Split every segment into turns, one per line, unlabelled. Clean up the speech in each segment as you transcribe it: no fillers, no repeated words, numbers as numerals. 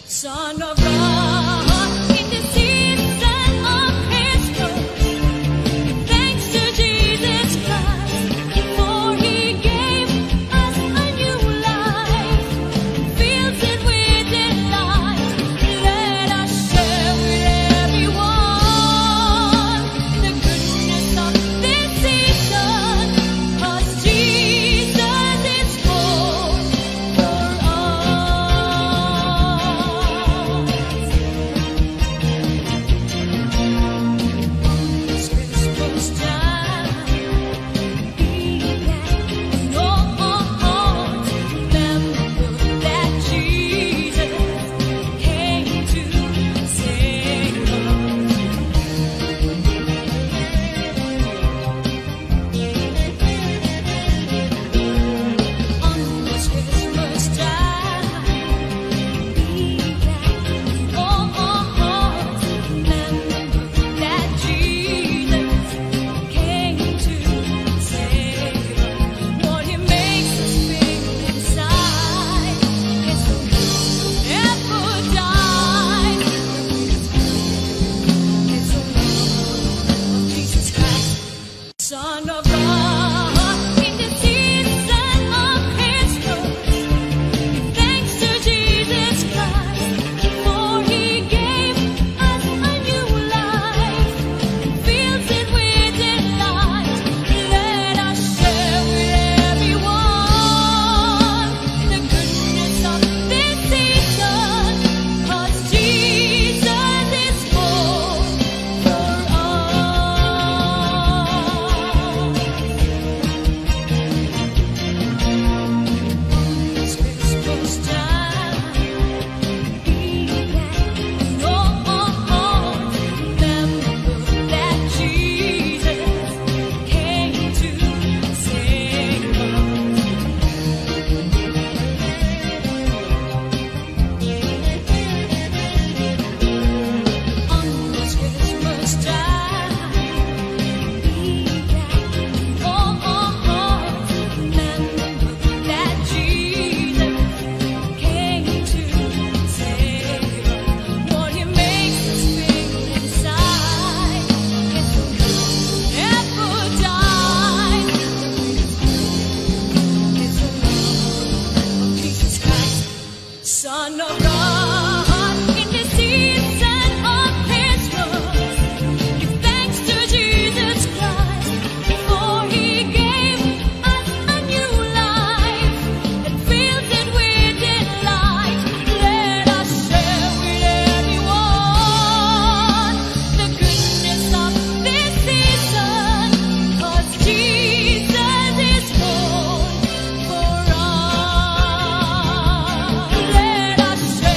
Son of God, in the season of His birth, thanks to Jesus Christ, for He gave us a new life, fills it with delight. Let us share with everyone the goodness of this season, 'cause Jesus is born for us. Christmas time, be glad in all hearts. Remember that Jesus came to save us. On this Christmas time, be glad in all hearts. Remember that Jesus came to save us. What He makes us feel inside is the love never dies. It's the love of Jesus Christ, Son of God, in the season of His birth. Thanks to Jesus Christ, for He gave us a new life, fills it with delight. Let us share with everyone the goodness of this season, 'cause Jesus is born for us. Christmas time, be glad in all hearts. Remember that Jesus came to save us. On this Christmas time, be glad in all hearts. Remember that Jesus came to save us. What He makes us feel inside is the love never dies. It's the love of Jesus Christ, Son of God, in the season of His birth. Give thanks to Jesus Christ, for He gave us a new life that fills it with delight. Let us share with everyone the goodness of this season, 'cause Jesus is born for us. Let us share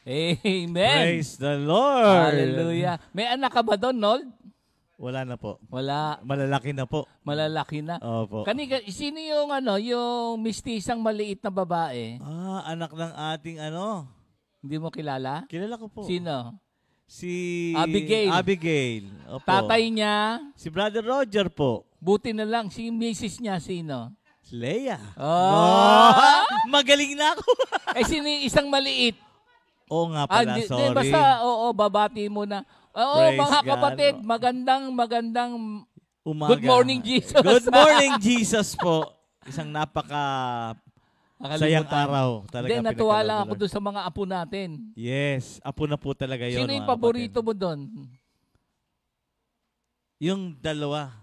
Amen.
Praise the Lord.
Hallelujah. May anak ka ba doon, Nold?
Wala na po.
Wala.
Malalaki na po.
Malalaki na.
Opo.
Sino yung yung mistisang maliit na babae?
Anak ng ating
Hindi mo kilala?
kilala ko po.
Sino?
Si
Abigail.
Abigail. Opo.
Tatay niya?
Si Brother Roger po.
Buti na lang. Si Mrs. niya, sino?
Leia.
Oh!
Magaling na ako.
Sino yung isang maliit?
Oo nga pala, sorry.
Basta, babati mo na.
Praise
Mga
God.
kapatid, magandang
Umaga.
Good morning, Jesus.
Good morning, Jesus po. Isang sayang araw. Talaga
Hindi, natuwa lang ako
Lord.
doon sa mga apo natin.
Yes, apo na po talaga yun.
Sino yung
mga
paborito
kapatid.
mo doon?
Yung dalawa.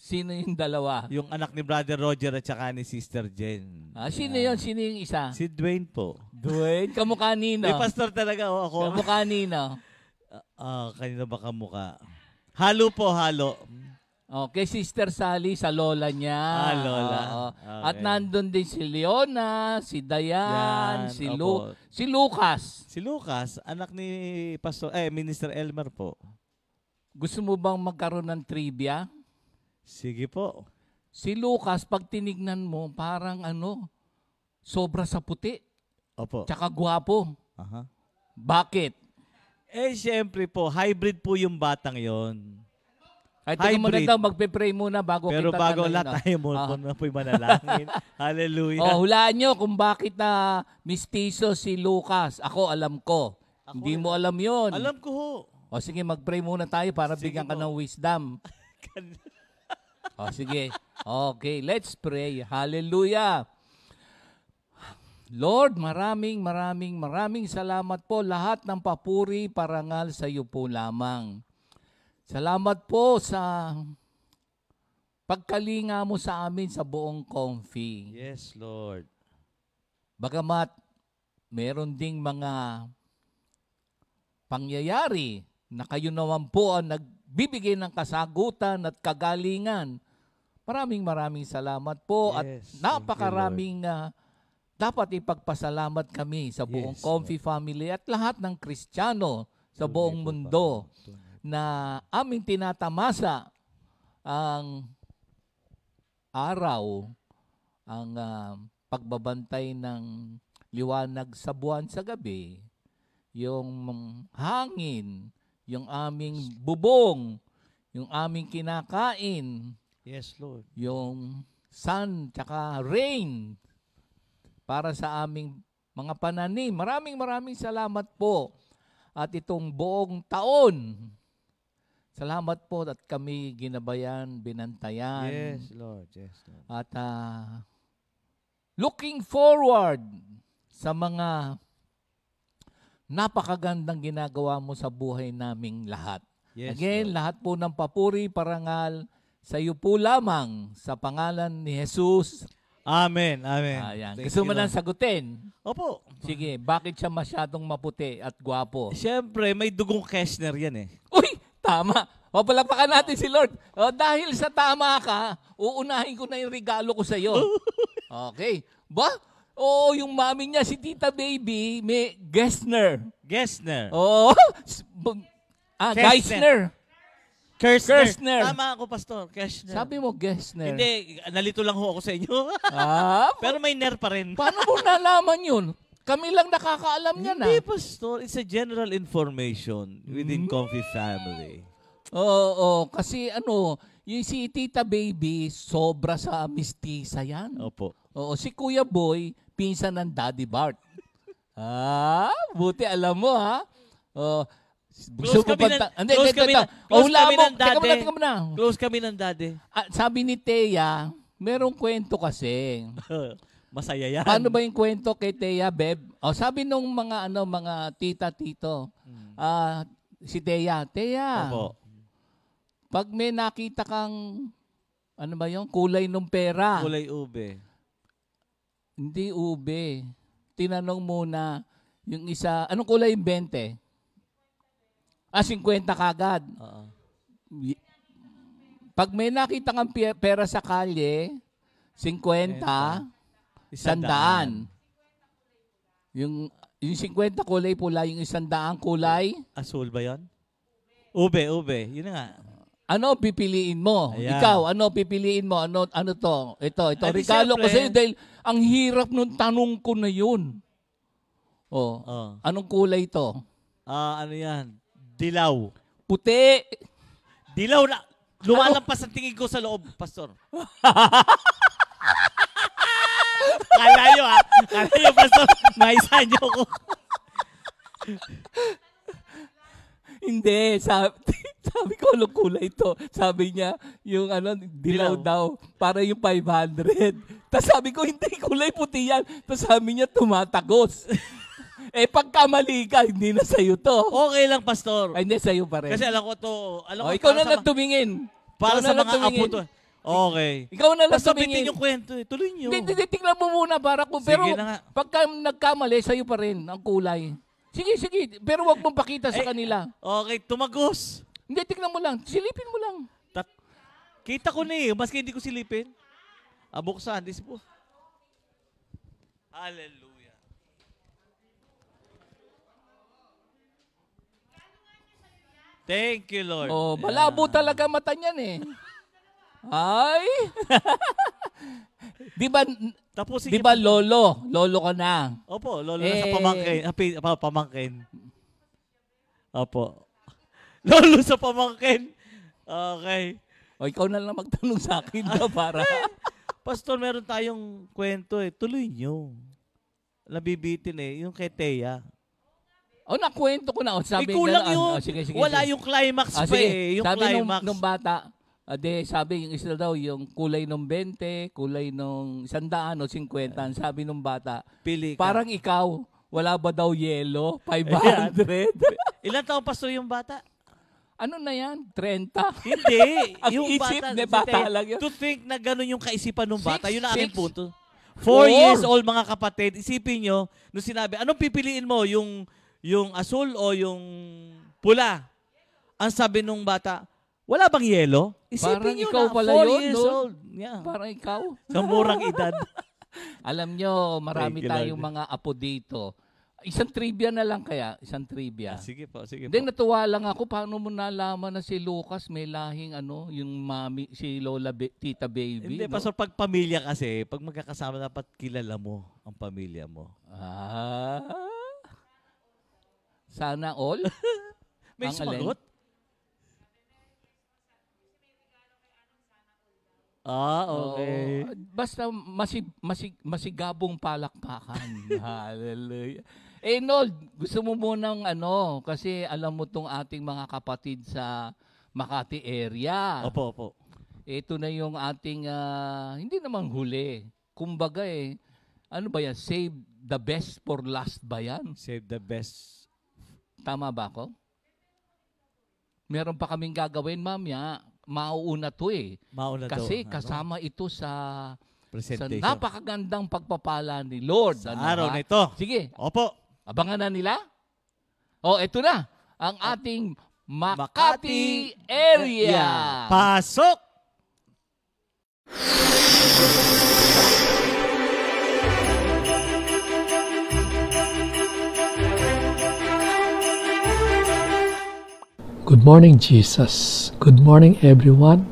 Sino yung dalawa?
Yung anak ni Brother Roger at saka ni Sister Jen.
Sino yun? Sino yung isa?
Si Dwayne po.
Dwayne? Kamukha nino?
May pastor talaga ako.
Kamukha nino?
Kanino ba kamukha? Halo po, halo.
Okay, Sister Sally sa lola niya.
Lola.
Oo.
Okay.
At nandun din si Leona, si Dayan,
Yan,
si
opo.
Lucas.
Si Lucas, anak ni Minister Elmer po.
Gusto mo bang magkaroon ng trivia?
Sige po.
Si Lucas, pag tinignan mo, parang sobra sa puti.
Opo.
Tsaka gwapo.
Aha.
Bakit?
Siyempre po, hybrid po yung batang yon.
Ay, tingnan mo
Hybrid.
na daw, magpe-pray muna bago
Pero
kita
bago
tanongin,
lahat tayo muna po'y manalangin. Hallelujah.
Hulaan nyo kung bakit mistiso si Lucas. Ako, alam ko. Hindi mo alam yon.
Alam ko ho.
Sige, mag-pray muna tayo para
Sige
bigyan ka
po.
ng wisdom. Sige. Okay, let's pray. Hallelujah. Lord, maraming salamat po. Lahat ng papuri, parangal sa iyo po lamang. Salamat po sa pagkalinga mo sa amin sa buong Comfy.
Yes, Lord.
Bagamat meron ding mga pangyayari na kayo naman po ang nagbibigay ng kasagutan at kagalingan. Maraming salamat po at
Yes,
napakaraming dapat ipagpasalamat kami sa buong
Yes,
Comfy family at lahat ng Kristiyano sa buong mundo na aming tinatamasa ang araw, ang pagbabantay ng liwanag sa buwan sa gabi, yung hangin, yung aming bubong, yung aming kinakain,
Yes, Lord.
yung sun tsaka rain para sa aming mga pananim. Maraming salamat po. At itong buong taon, salamat po at kami ginabayan, binantayan.
Yes, Lord. Yes, Lord.
At looking forward sa mga napakagandang ginagawa mo sa buhay naming lahat.
Yes,
Again,
Lord.
lahat po ng papuri, parangal, sa iyo po lamang sa pangalan ni Jesus.
Amen. Amen.
Ayan.
Thank
Gusto
you,
mo nang
Lord.
sagutin?
Opo.
Sige, bakit siya masyadong maputi at gwapo?
Siyempre, may dugong Keshner yan eh.
Uy, tama. Papalapakan natin si Lord. Dahil sa tama ka, uunahin ko na yung regalo ko sa iyo. Okay. Ba? Yung mami niya, si Tita Baby, may Gessner.
Gessner.
Geisner. Kirchner.
Tama ako, Pastor. Keshner.
Sabi mo Gessner.
Hindi, nalito lang ho ako sa inyo. Pero may ner pa rin.
Paano mo nalaman yun? Kami lang nakakaalam niyan
Hindi, Pastor. It's a general information within Comfy family.
Oo, kasi yung si Tita Baby, sobra sa mistisa yan.
Opo.
Oo, si Kuya Boy, pinsan ng Daddy Bart. Buti alam mo ha.
Close kami ng daddy.
Teka muna.
Close kami ng daddy.
Sabi ni Teya, merong kwento kasi.
Masaya yan.
Paano ba yung kwento kay Teya, Beb? Sabi nung mga tita-tito, si Teya,
Opo.
pag may nakita kang, kulay ng pera.
Kulay ube.
Hindi ube. Tinanong muna, yung isa, anong kulay yung 20? 50 kagad. Pag may nakita kang pera sa kalye, 50, 100. Yung 50 kulay pula, yung 100 kulay.
Asul ba yan? Ube. Yun na nga.
Ano pipiliin mo?
Ayan.
Ikaw, ano pipiliin mo? Ano to? Ito.
Ay, di
Regalo ko
syempre.
sa'yo dahil ang hirap nung tanong ko na yun. Oh, anong kulay to?
Ano yan? Dilaw.
Puti.
Dilaw na. Lumalampas ang tingin ko sa loob, Pastor. Kala nyo, Pastor. Maisa nyo ko.
Hindi, sabi ko anong kulay ito. Sabi niya, yung dilaw daw, para yung 500. Tapos sabi ko, hindi, kulay puti yan. Tapos sabi niya, tumatagos. Pagkamali ka, hindi na sa'yo to.
Okay lang, Pastor.
Ay, hindi, sa'yo pa rin.
Kasi alam ko to.
Ikaw na lang tumingin.
Para
Ikaw
sa
na lang
mga apo
tumingin.
to. Okay.
Ikaw na lang
Pastor,
tumingin.
bitin yung kwento. Tuloy nyo.
Hindi, tingnan mo muna para ko.
Sige
Pero
na nga.
pagka nagkamali, sa'yo pa rin ang kulay. Sige. Pero wag mong pakita sa kanila.
Okay, tumagos.
Hindi, tingnan mo lang. Silipin mo lang.
Kita ko na maski hindi ko silipin. Buksan. This po. Hallelujah. Thank you, Lord.
Oh, malabo talaga mata niyan eh. Ay! Di ba lolo? Lolo ka na.
Opo, lolo na sa pamangkin. Pamangkin. Opo. Lolo sa pamangkin. Okay.
O, ikaw na lang magtanong sa akin na para.
Pastor, meron tayong kwento Tuloy nyo. Nabibitin yung kay Thea.
Nakwento ko na. Sabi
kulang yun.
Sige.
Wala yung climax pa
sige.
Yung
sabi
climax.
nung bata, sabi yung isa daw, yung kulay nung 20, kulay nung 100 o 50. Sabi nung bata,
Pili ka.
parang ikaw, wala ba daw yelo? 500?
Ilan taong pastor yung bata?
Ano na yan? 30?
Hindi.
Ang
yung
isip na bata lang yun.
To think na gano'n yung kaisipan ng bata, yun ang
Six.
aking punto. 4 years old, mga kapatid, isipin nyo, nung sinabi, anong pipiliin mo? Yung asul o yung pula? Ang sabi nung bata, wala bang yelo? Isipin
Parang
nyo
ikaw
na,
pala
4
yun,
years
no?
old. Yeah.
Parang ikaw.
Sa murang edad.
Alam nyo, marami
Thank you,
tayong
Lord.
mga apo dito. Isang trivia na lang kaya. Isang trivia.
Sige po.
Then natuwa lang ako, paano mo nalaman na si Lucas may lahing yung mami, si Lola, Tita Baby?
Hindi, pastor, pag pamilya kasi, pag magkakasama, dapat kilala mo ang pamilya mo.
Sana all?
May
Ang
sumagot? Okay.
Basta masigabong palakpakan. Hallelujah. Nold, gusto mo munang kasi alam mo tong ating mga kapatid sa Makati area.
Opo.
Ito na yung ating, hindi naman huli. Kumbaga ano ba yan? Save the best for last ba yan?
Save the best.
Tama ba ako? Meron pa kaming gagawin, mamaya. Mauuna to
Mauna
Kasi
to.
kasama ito sa
Presentation.
napakagandang pagpapala ni Lord.
Sa araw na ito.
Sige,
Opo.
abangan na nila. Ito na. Ang ating Makati area.
Pasok!
Good morning, Jesus. Good morning, everyone.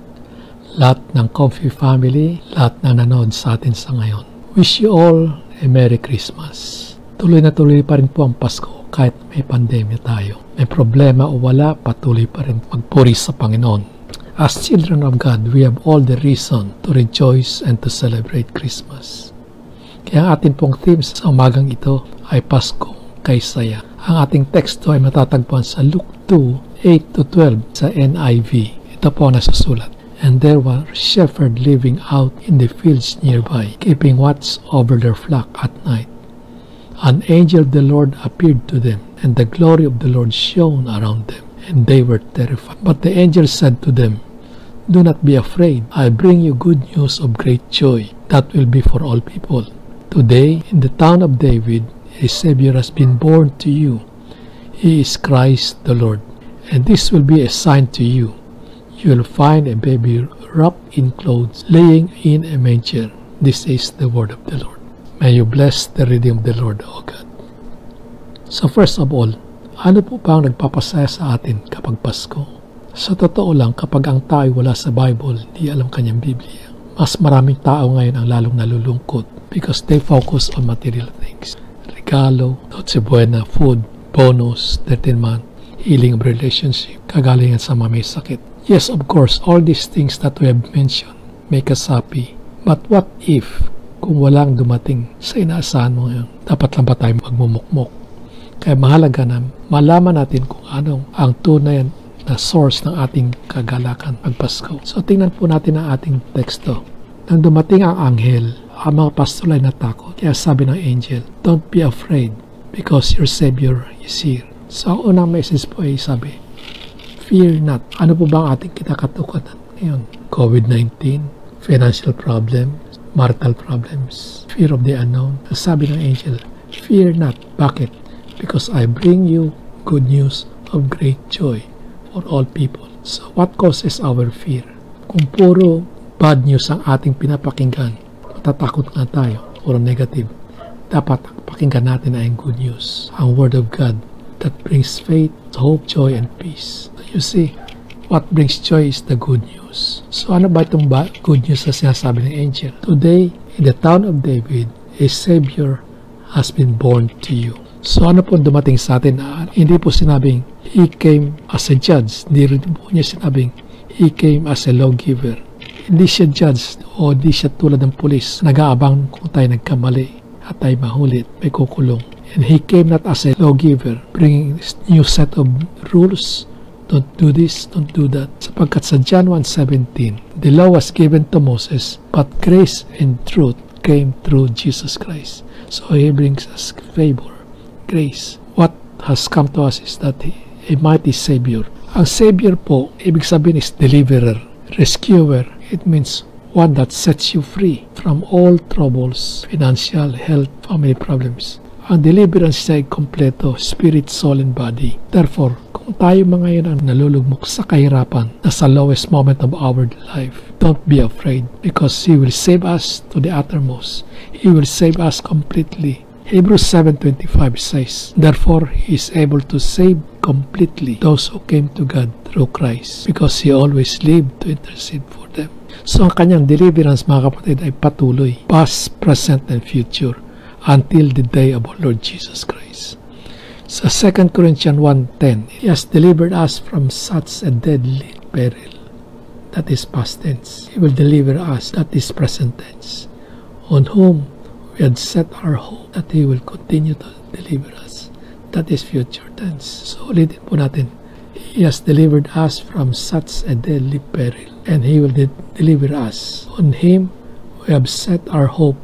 Lahat ng Coffee family, lahat na nanood sa atin sa ngayon. Wish you all a Merry Christmas. Tuloy na tuloy pa rin po ang Pasko kahit may pandemya tayo. May problema o wala, patuloy pa rin magpuri sa Panginoon. As children of God, we have all the reason to rejoice and to celebrate Christmas. Kaya ang ating pong theme sa umagang ito ay Pasko kay saya. Ang ating teksto ay matatagpuan sa Luke 2:8-12 sa NIV. Ito po ang nasusulat. And there were shepherds living out in the fields nearby, keeping watch over their flock at night. An angel of the Lord appeared to them, and the glory of the Lord shone around them, and they were terrified. But the angel said to them, Do not be afraid. I bring you good news of great joy that will be for all people. Today, in the town of David, a Savior has been born to you. He is Christ the Lord. And this will be a sign to you. You will find a baby wrapped in clothes, laying in a manger. This is the word of the Lord. May you bless the reading of the Lord, O God. So first of all, ano po ba ang nagpapasaya sa atin kapag Pasko? Sa totoo lang, kapag ang tao ay wala sa Bible, di alam kanyang Biblia, mas maraming tao ngayon ang lalong nalulungkot because they focus on material things. Regalo, Noche Buena, food, bonus, 13-month, healing of relationship, kagalingan sa mga may sakit. Yes, of course, all these things that we have mentioned make us happy. But what if, kung walang dumating sa inaasahan mo ngayon, dapat lang ba tayo magmumukmok? Kaya mahalaga na malaman natin kung anong ang tunay na source ng ating kagalakan pag Pasko. So tingnan po natin ang ating teksto. Nang dumating ang anghel, ang mga pastol ay natakot. Kaya sabi ng angel, don't be afraid because your Savior is here. So ang unang message po ay sabi, fear not. Ano po ba ang ating kinakatukan ngayon? COVID-19, financial problem, marital problems, fear of the unknown. Sabi ng angel, fear not. Bakit? Because I bring you good news of great joy for all people. So what causes our fear? Kung puro bad news ang ating pinapakinggan, matatakot nga tayo, puro negative. Dapat pakinggan natin ay ang good news, ang Word of God that brings faith, hope, joy, and peace. You see, what brings joy is the good news. So ano ba itong good news na sinasabi ng angel? Today, in the town of David, a Savior has been born to you. So ano po dumating sa atin? Hindi po sinabing He came as a judge. Hindi rin po niya sinabing He came as a lawgiver. Hindi siya judge o hindi siya tulad ng pulis. Nag-aabang kung tayo nagkamali at tayo mahulit, may kukulong. And He came not as a lawgiver, bringing this new set of rules. Don't do this, don't do that. Sapagkat sa John 1:17, the law was given to Moses, but grace and truth came through Jesus Christ. So He brings us favor, grace. What has come to us is that a mighty Savior. Ang Savior po, ibig sabihin is deliverer, rescuer. It means one that sets you free from all troubles, financial, health, family problems. Ang deliverance niya ay kompleto, spirit, soul, and body. Therefore, kung tayo mga yun ang nalulugmok sa kahirapan na sa lowest moment of our life, don't be afraid because He will save us to the uttermost. He will save us completely. Hebrews 7:25 says, therefore, He is able to save completely those who came to God through Christ because He always lived to intercede for them. So ang kanyang deliverance, mga kapatid, ay patuloy, past, present, and future until the day of our Lord Jesus Christ. Sa 2 Corinthians 1:10, He has delivered us from such a deadly peril. That is past tense. He will deliver us. That is present tense. On whom we had set our hope that He will continue to deliver us. That is future tense. So ulitin po natin. He has delivered us from such a deadly peril, and He will deliver us. On Him we have set our hope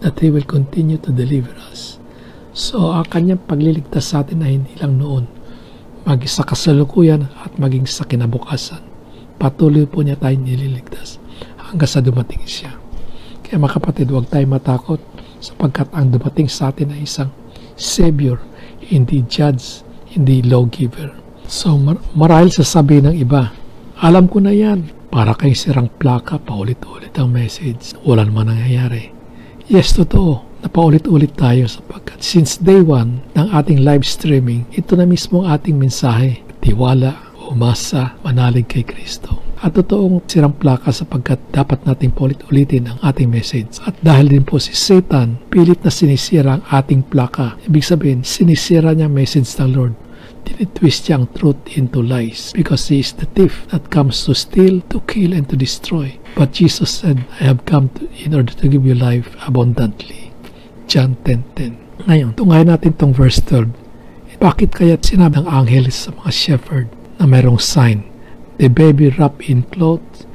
that He will continue to deliver us. So ang kanyang pagliligtas sa atin ay hindi lang noon, maging sa kasalukuyan at maging sa kinabukasan. Patuloy po niya tayo nililigtas hanggang sa dumating siya. Kaya mga kapatid, huwag tayo matakot sapagkat ang dumating sa atin ay isang Savior, hindi judge, hindi lawgiver. So marahil sasabihin ng iba, alam ko na yan, para kayong sirang plaka, paulit-ulit ang message, wala naman nangyayari. Yes, totoo, napaulit-ulit tayo sapagkat since day 1 ng ating live streaming, ito na mismo ang ating mensahe, tiwala, umasa, manalig kay Kristo. At totoong sirang plaka sapagkat dapat nating paulit-ulitin ang ating message. At dahil din po si Satan, pilit na sinisira ang ating plaka. Ibig sabihin, sinisira niya ang message ng Lord. Tinitwist niya ang truth into lies because He is the thief that comes to steal, to kill, and to destroy. But Jesus said, I have come in order to give you life abundantly. John 10:10. Ngayon, tungayin natin itong verse 3. Bakit kaya sinabi ng anghel sa mga shepherd na mayroong sign? The baby wrapped in clothes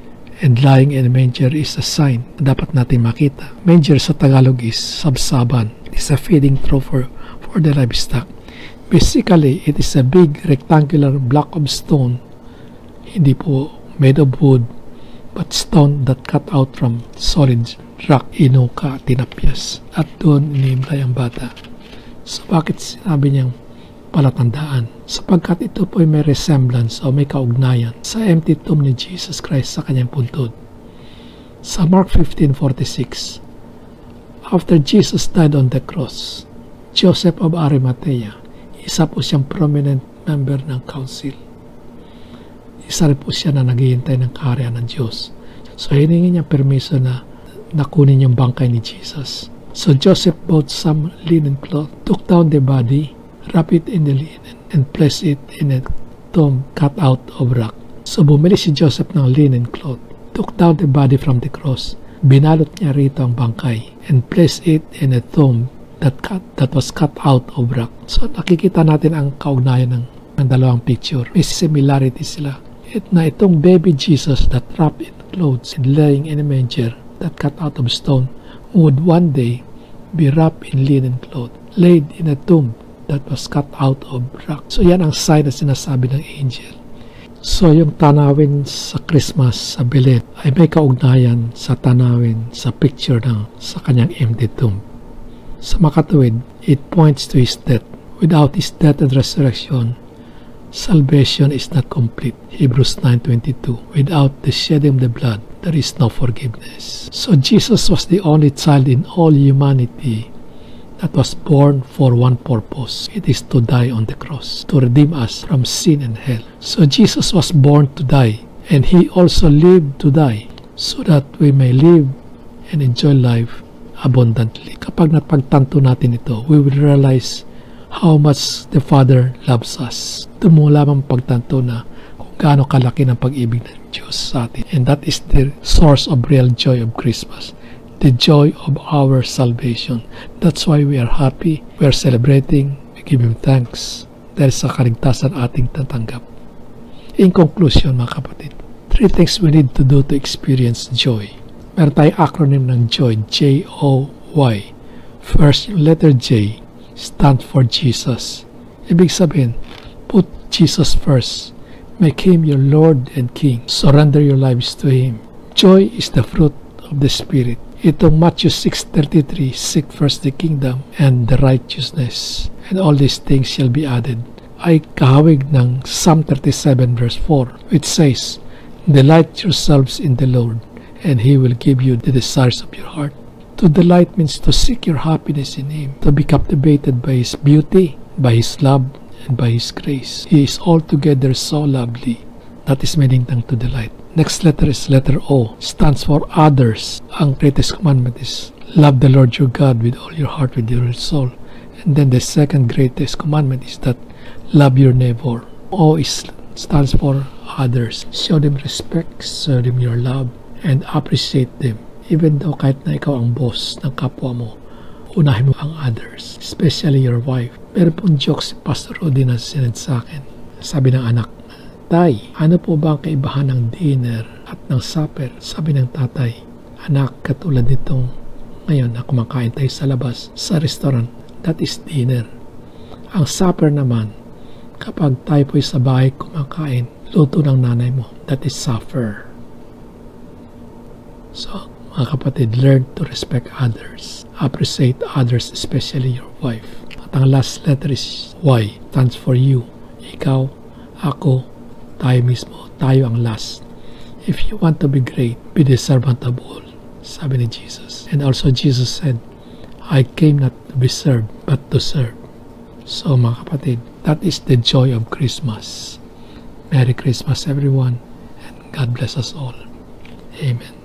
and lying in a manger is a sign na dapat natin makita. Manger sa Tagalog is sabsaban. It is a feeding trough for the livestock. Basically, it is a big rectangular block of stone, hindi po made of wood, but stone that cut out from solid rock, inuka, tinapyas. At doon inimlay ang bata. So bakit sinabi niyang palatandaan? Sapagkat ito po ay may resemblance o may kaugnayan sa empty tomb ni Jesus Christ sa kanyang puntod. Sa Mark 15:46, after Jesus died on the cross, Joseph of Arimathea Isa po siyang prominent member ng council. Isa rin po siya na naghihintay ng kaharian ng Diyos. So, hiningi niya permiso na nakunin yung bangkay ni Jesus. So, Joseph bought some linen cloth, took down the body, wrapped it in the linen, and placed it in a tomb cut out of rock. So, bumili si Joseph ng linen cloth, took down the body from the cross, binalot niya rito ang bangkay, and placed it in a tomb that was cut out of rock. So, nakikita natin ang kaugnayan ng dalawang picture. May similarity sila. Itong baby Jesus that wrapped in clothes and laying in a manger that cut out of stone would one day be wrapped in linen cloth, laid in a tomb that was cut out of rock. So, yan ang sign na sinasabi ng angel. So, yung tanawin sa Christmas sa Belen ay may kaugnayan sa tanawin sa picture sa kanyang empty tomb. Sa makatuwid, it points to His death. Without His death and resurrection, salvation is not complete. Hebrews 9:22. Without the shedding of the blood, there is no forgiveness. So Jesus was the only child in all humanity that was born for one purpose. It is to die on the cross, to redeem us from sin and hell. So Jesus was born to die, and He also lived to die, so that we may live and enjoy life abundantly. Kapag napagtanto natin ito, we will realize how much the Father loves us. Ito mo lamang pagtanto na kung gaano kalaki ng pag-ibig ng Diyos sa atin. And that is the source of real joy of Christmas. The joy of our salvation. That's why we are happy. We are celebrating. We give Him thanks. Dahil sa kaligtasan ating tatanggap. In conclusion, mga kapatid, 3 things we need to do to experience joy. Meron tayong acronym ng joy, J-O-Y. First, yung letter J stands for Jesus. Ibig sabihin, put Jesus first. Make Him your Lord and King. Surrender your lives to Him. Joy is the fruit of the Spirit. Itong Matthew 6:33, seek first the kingdom and the righteousness, and all these things shall be added, ay kahawig ng Psalm 37 verse 4, which says, delight yourselves in the Lord, and He will give you the desires of your heart. To delight means to seek your happiness in Him, to be captivated by His beauty, by His love, and by His grace. He is altogether so lovely. That is meaning ng to delight. Next letter is letter O. Stands for others. Ang greatest commandment is love the Lord your God with all your heart, with your soul. And then the second greatest commandment is that love your neighbor. O stands for others. Show them respect, show them your love, and appreciate them. Even though kahit na ikaw ang boss ng kapwa mo, unahin mo ang others, especially your wife. Meron pong joke si Pastor Rudy na sinad sa akin. Sabi ng anak, Tay, ano po ba ang kaibahan ng dinner at ng supper? Sabi ng tatay, anak, katulad nitong ngayon na kumakain tayo sa labas, sa restaurant, that is dinner. Ang supper naman, kapag tayo po'y sa bahay kumakain, luto ng nanay mo, that is supper. So, mga kapatid, learn to respect others. Appreciate others, especially your wife. At ang last letter is Y, stands for you. Ikaw, ako, tayo mismo, tayo ang last. If you want to be great, be the servant of all, sabi ni Jesus. And also Jesus said, I came not to be served, but to serve. So mga kapatid, that is the joy of Christmas. Merry Christmas everyone, and God bless us all. Amen.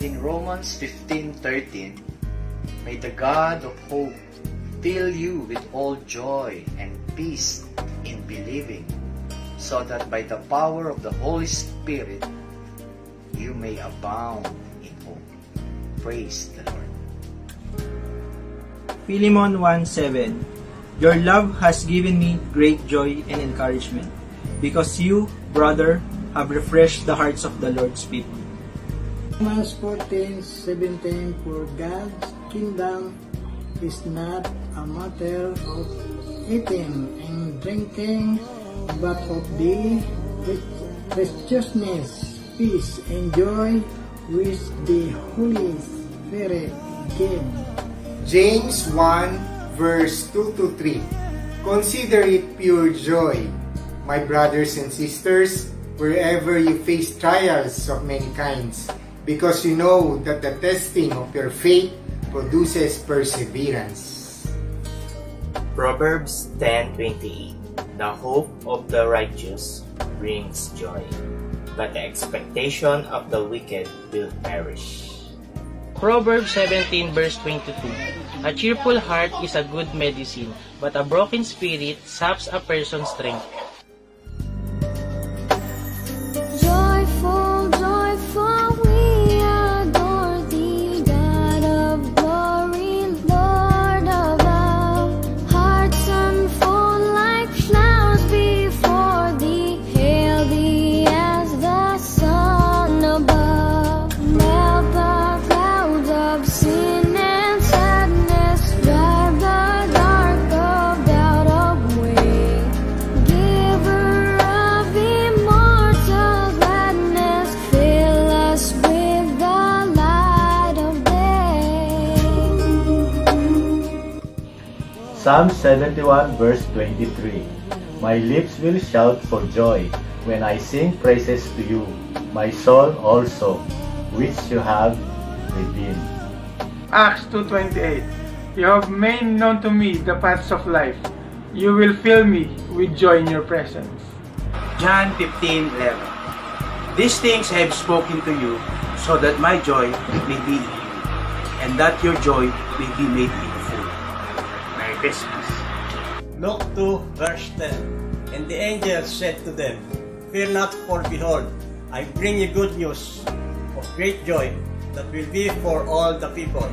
In Romans 15:13, may the God of hope fill you with all joy and peace in believing, so that by the power of the Holy Spirit you may abound in hope. Praise the Lord.
Philemon 1:7. Your love has given me great joy and encouragement, because you, brother, have refreshed the hearts of the Lord's people.
Romans 14:17. For God's kingdom is not a matter of eating and drinking, but of the righteousness, peace, and joy which the Holy Spirit gives.
James 1 verse 2-3. Consider it pure joy, my brothers and sisters, wherever you face trials of many kinds, because you know that the testing of your faith produces perseverance.
Proverbs 10:28. The hope of the righteous brings joy, but the expectation of the wicked will perish.
Proverbs 17 verse 22. A cheerful heart is a good medicine, but a broken spirit saps a person's strength.
Joyful, joyful, we adore thee, God of glory, Lord above. Hearts unfold like flowers before thee, hail thee as the sun above. Melt the clouds of sin and sadness, drive the dark of doubt away. Giver of immortal gladness, fill us with the light of day.
Psalm 71 verse 23. My lips will shout for joy when I sing praises to you, my soul also, which you have redeemed.
Acts 2:28. You have made known to me the paths of life. You will fill me with joy in your presence.
John 15:11. These things I have spoken to you, so that my joy may be in you, and that your joy may be made full. Merry Christmas.
Luke 2 verse 10. And the angel said to them, Fear not, for behold, I bring you good news of great joy that will be for all the people.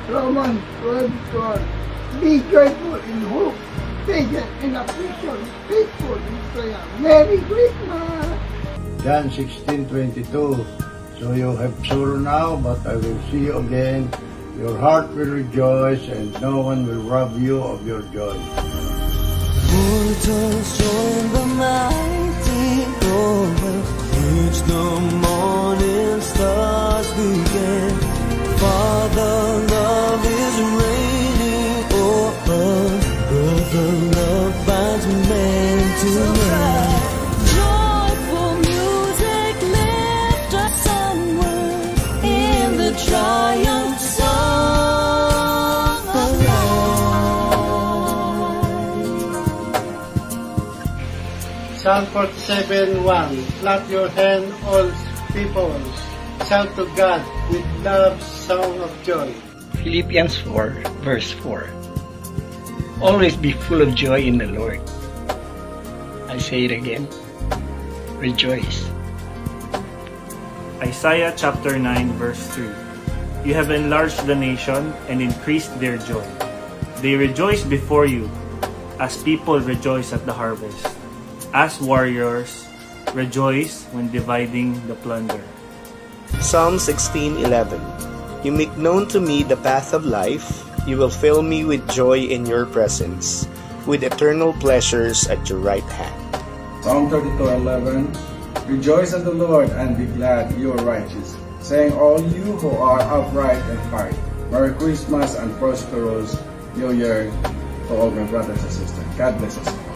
Romans 12:12. Be joyful in hope, patient in affliction, faithful in prayer. Merry Christmas!
John 16:22. So you have sorrow now, but I will see you again. Your heart will rejoice, and no one will rob you of your joy.
Mortals join the mighty chorus, which the morning stars began. Father, love is reigning o'er, brother, love binds man to man. Joyful music lift us onward in the triumph song of life.
Psalm 47:1. Clap your hand, all peoples. Shout to God with love's song of joy.
Philippians 4 verse 4. Always be full of joy in the Lord. I say it again. Rejoice.
Isaiah chapter 9 verse 3. You have enlarged the nation and increased their joy. They rejoice before you as people rejoice at the harvest. As warriors, rejoice when dividing the plunder.
Psalm 16:11. You make known to me the path of life. You will fill me with joy in your presence, with eternal pleasures at your right hand.
Psalm 32:11. Rejoice in the Lord and be glad, you are righteous, saying all you who are upright in heart. Merry Christmas and prosperous New Year to all my brothers and sisters. God bless us all.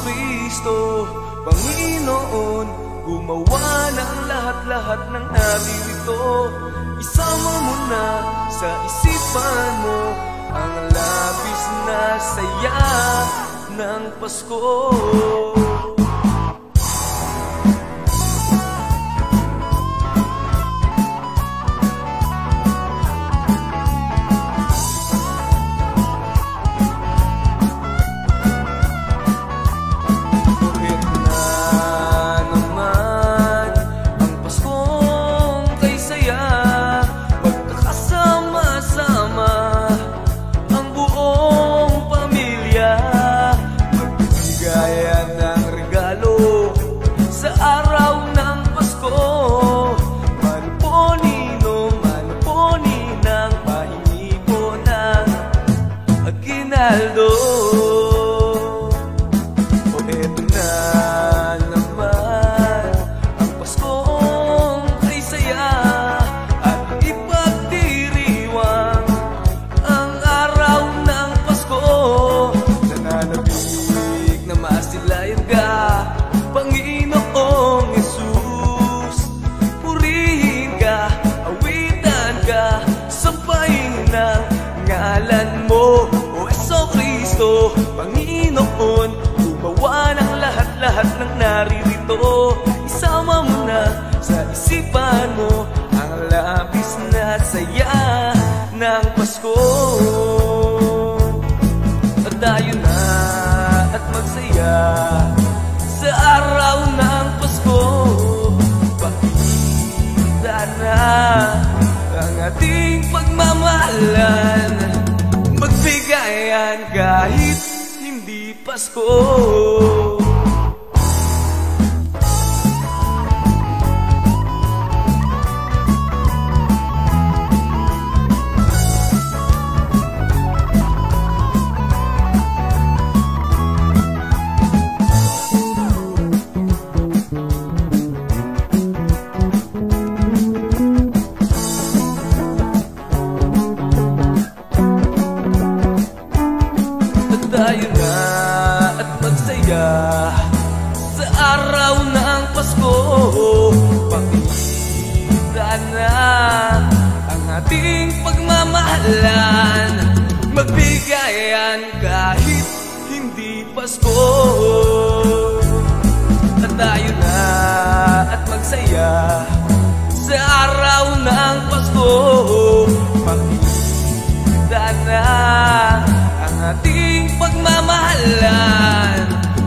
Kristo, Panginoon, gumawa ng lahat-lahat ng naririto. Isama mo na sa isipan mo ang labis na saya ng Pasko. Panginoon, gumawa ng lahat-lahat ng naririto. Isama mo na sa isipan mo ang labis na saya ng Pasko. At tayo na at magsaya sa araw ng Pasko. Pakita na ang ating pagmamahalan, magbigayan kahit hindi Pasko. Tayo na at magsaya sa araw ng Pasko. Pakita na ang ating pagmamahalan, magbigayan kahit hindi Pasko. At tayo na at magsaya sa araw ng Pasko. Pakita na ang ating pagmamahalan,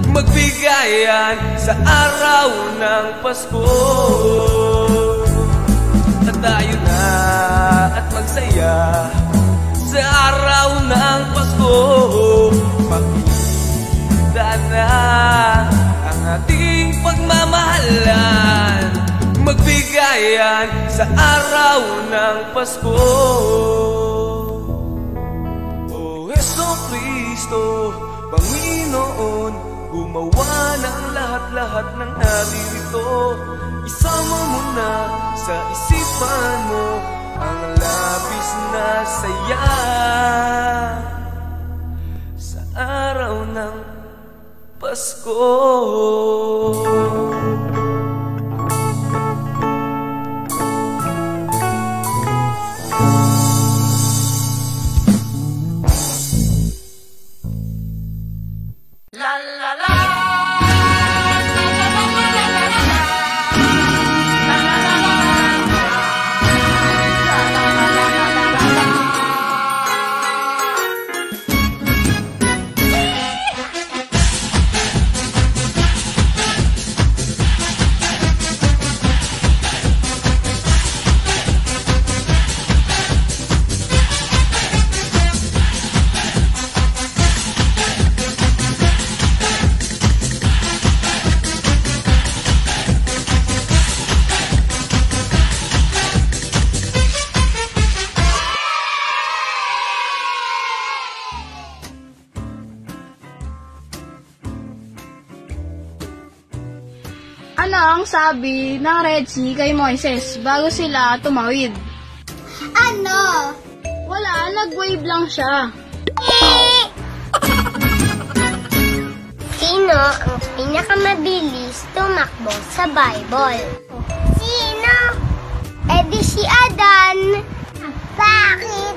magbigayan sa araw ng Pasko. At tayo na at magsaya sa araw ng Pasko. Pakita na ang ating pagmamahalan, magbigayan sa araw ng Pasko. Kristo, Panginoon, gumawa ng lahat-lahat ng naririto. Isama mo na sa isipan mo ang labis na saya sa araw ng Pasko.
Ano ang sabi ng Red Sea kay Moises bago sila tumawid? Ano? Wala, nag-wave lang siya.
Sino? Sino ang pinakamabilis tumakbo sa Bible? Sino? Di si Adan. Bakit?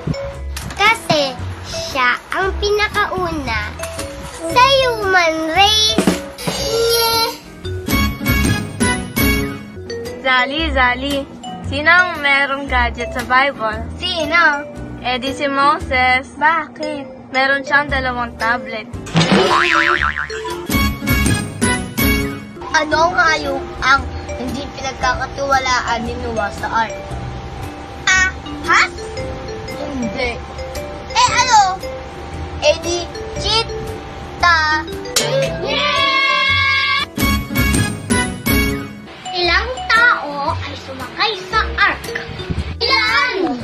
Kasi siya ang pinakauna sa human race.
Zali, sino ang merong gadget sa Bible?
Sino?
Di si Moses.
Bakit?
Meron siyang 2 tablet.
Ano ang hayop ang hindi pinagkakatiwalaan ni Noah sa ark? Ahas? Hindi. Ano? Di cheetah. Ilang tao ay sumakay sa ark? Ilan?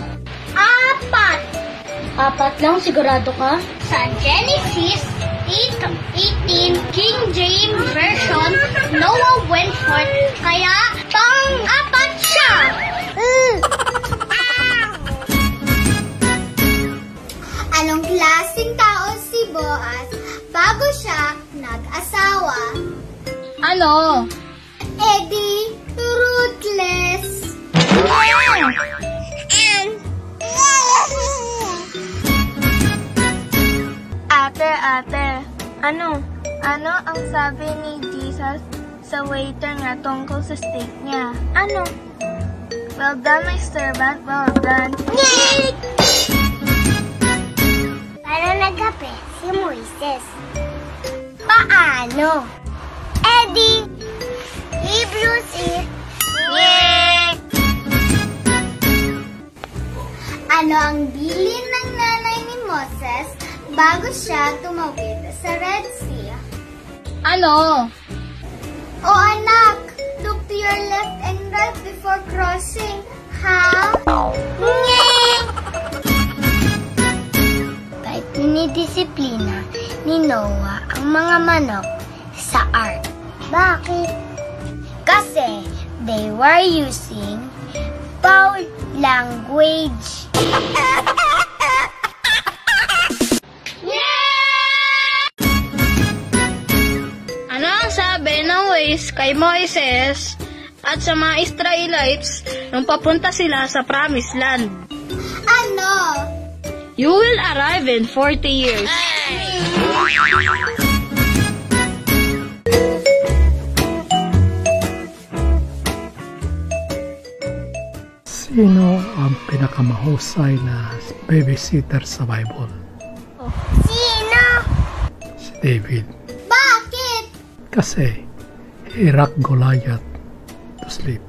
4. 4 lang, sigurado ka? Sa Genesis 8:18, King James Version, Noah went forth, kaya pang-4 siya. Anong klaseng tao si Boaz bago siya nag-asawa?
Ano?
Di ruthless.
Ate, ano ang sabi ni Jesus sa waiter nga tungkol sa steak niya? Ano? Well done, my servant, well done.
Yay! Paano nagkape si Moises? Paano? Di Hebrews 8. Yay! Ano ang bilin ng nanay ni Moses bago siya tumawid sa Red Sea?
Ano?
Oh anak, look to your left and right before crossing, ha? Ngeng! Kahit dinidisiplina ni Noah ang mga manok sa ark. Bakit? Kasi they were using foul language.
Ano ang sabi ng ways kay Moises at sa mga Israelites nung papunta sila sa Promised Land?
Ano?
You will arrive in 40 years.
Sino ang pinakamahusay na babysitter sa Bible?
Sino?
Si David.
Bakit?
Kasi he rocked Goliath to sleep.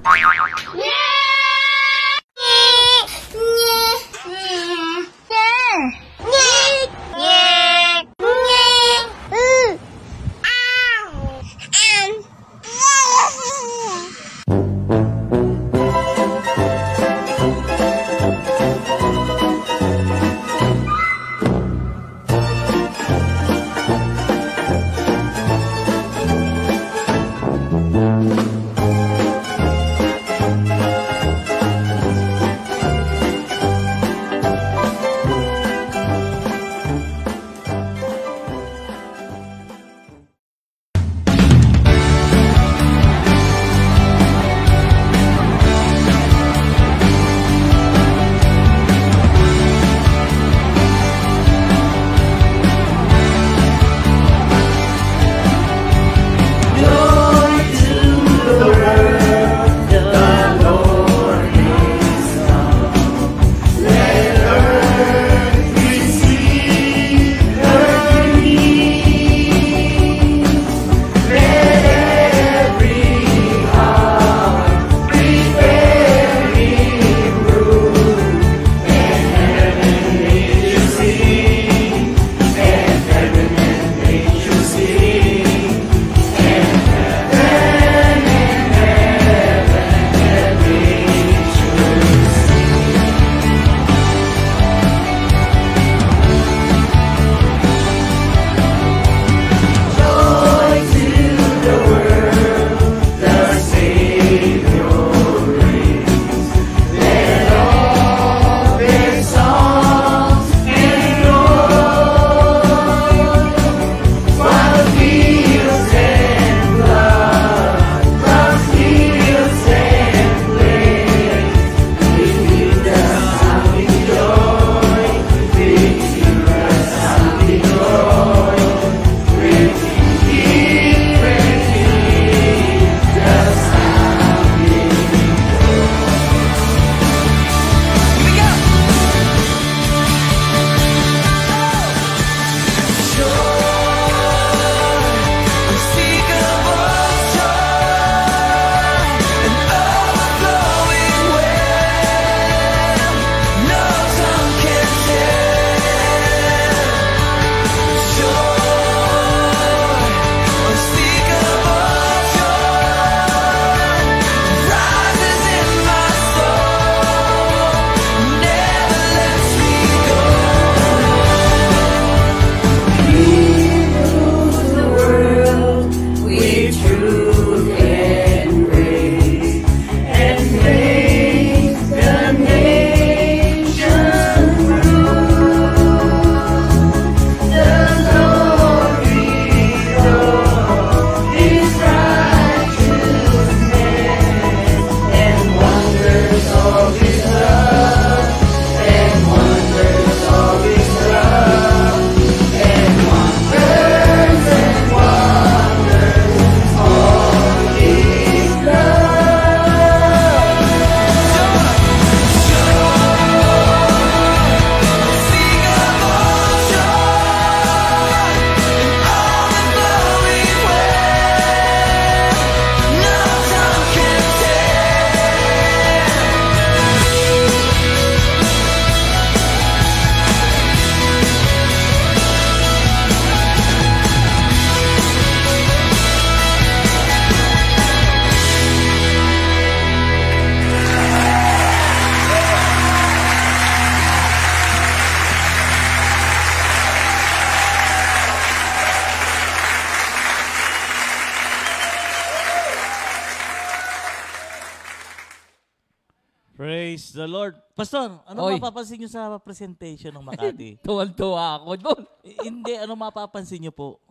Praise the Lord. Pastor, ano
Oy.
mapapansin niyo sa presentation ng Makati?
Tuwan-tuwa ako doon.
Hindi, ano mapapansin niyo po?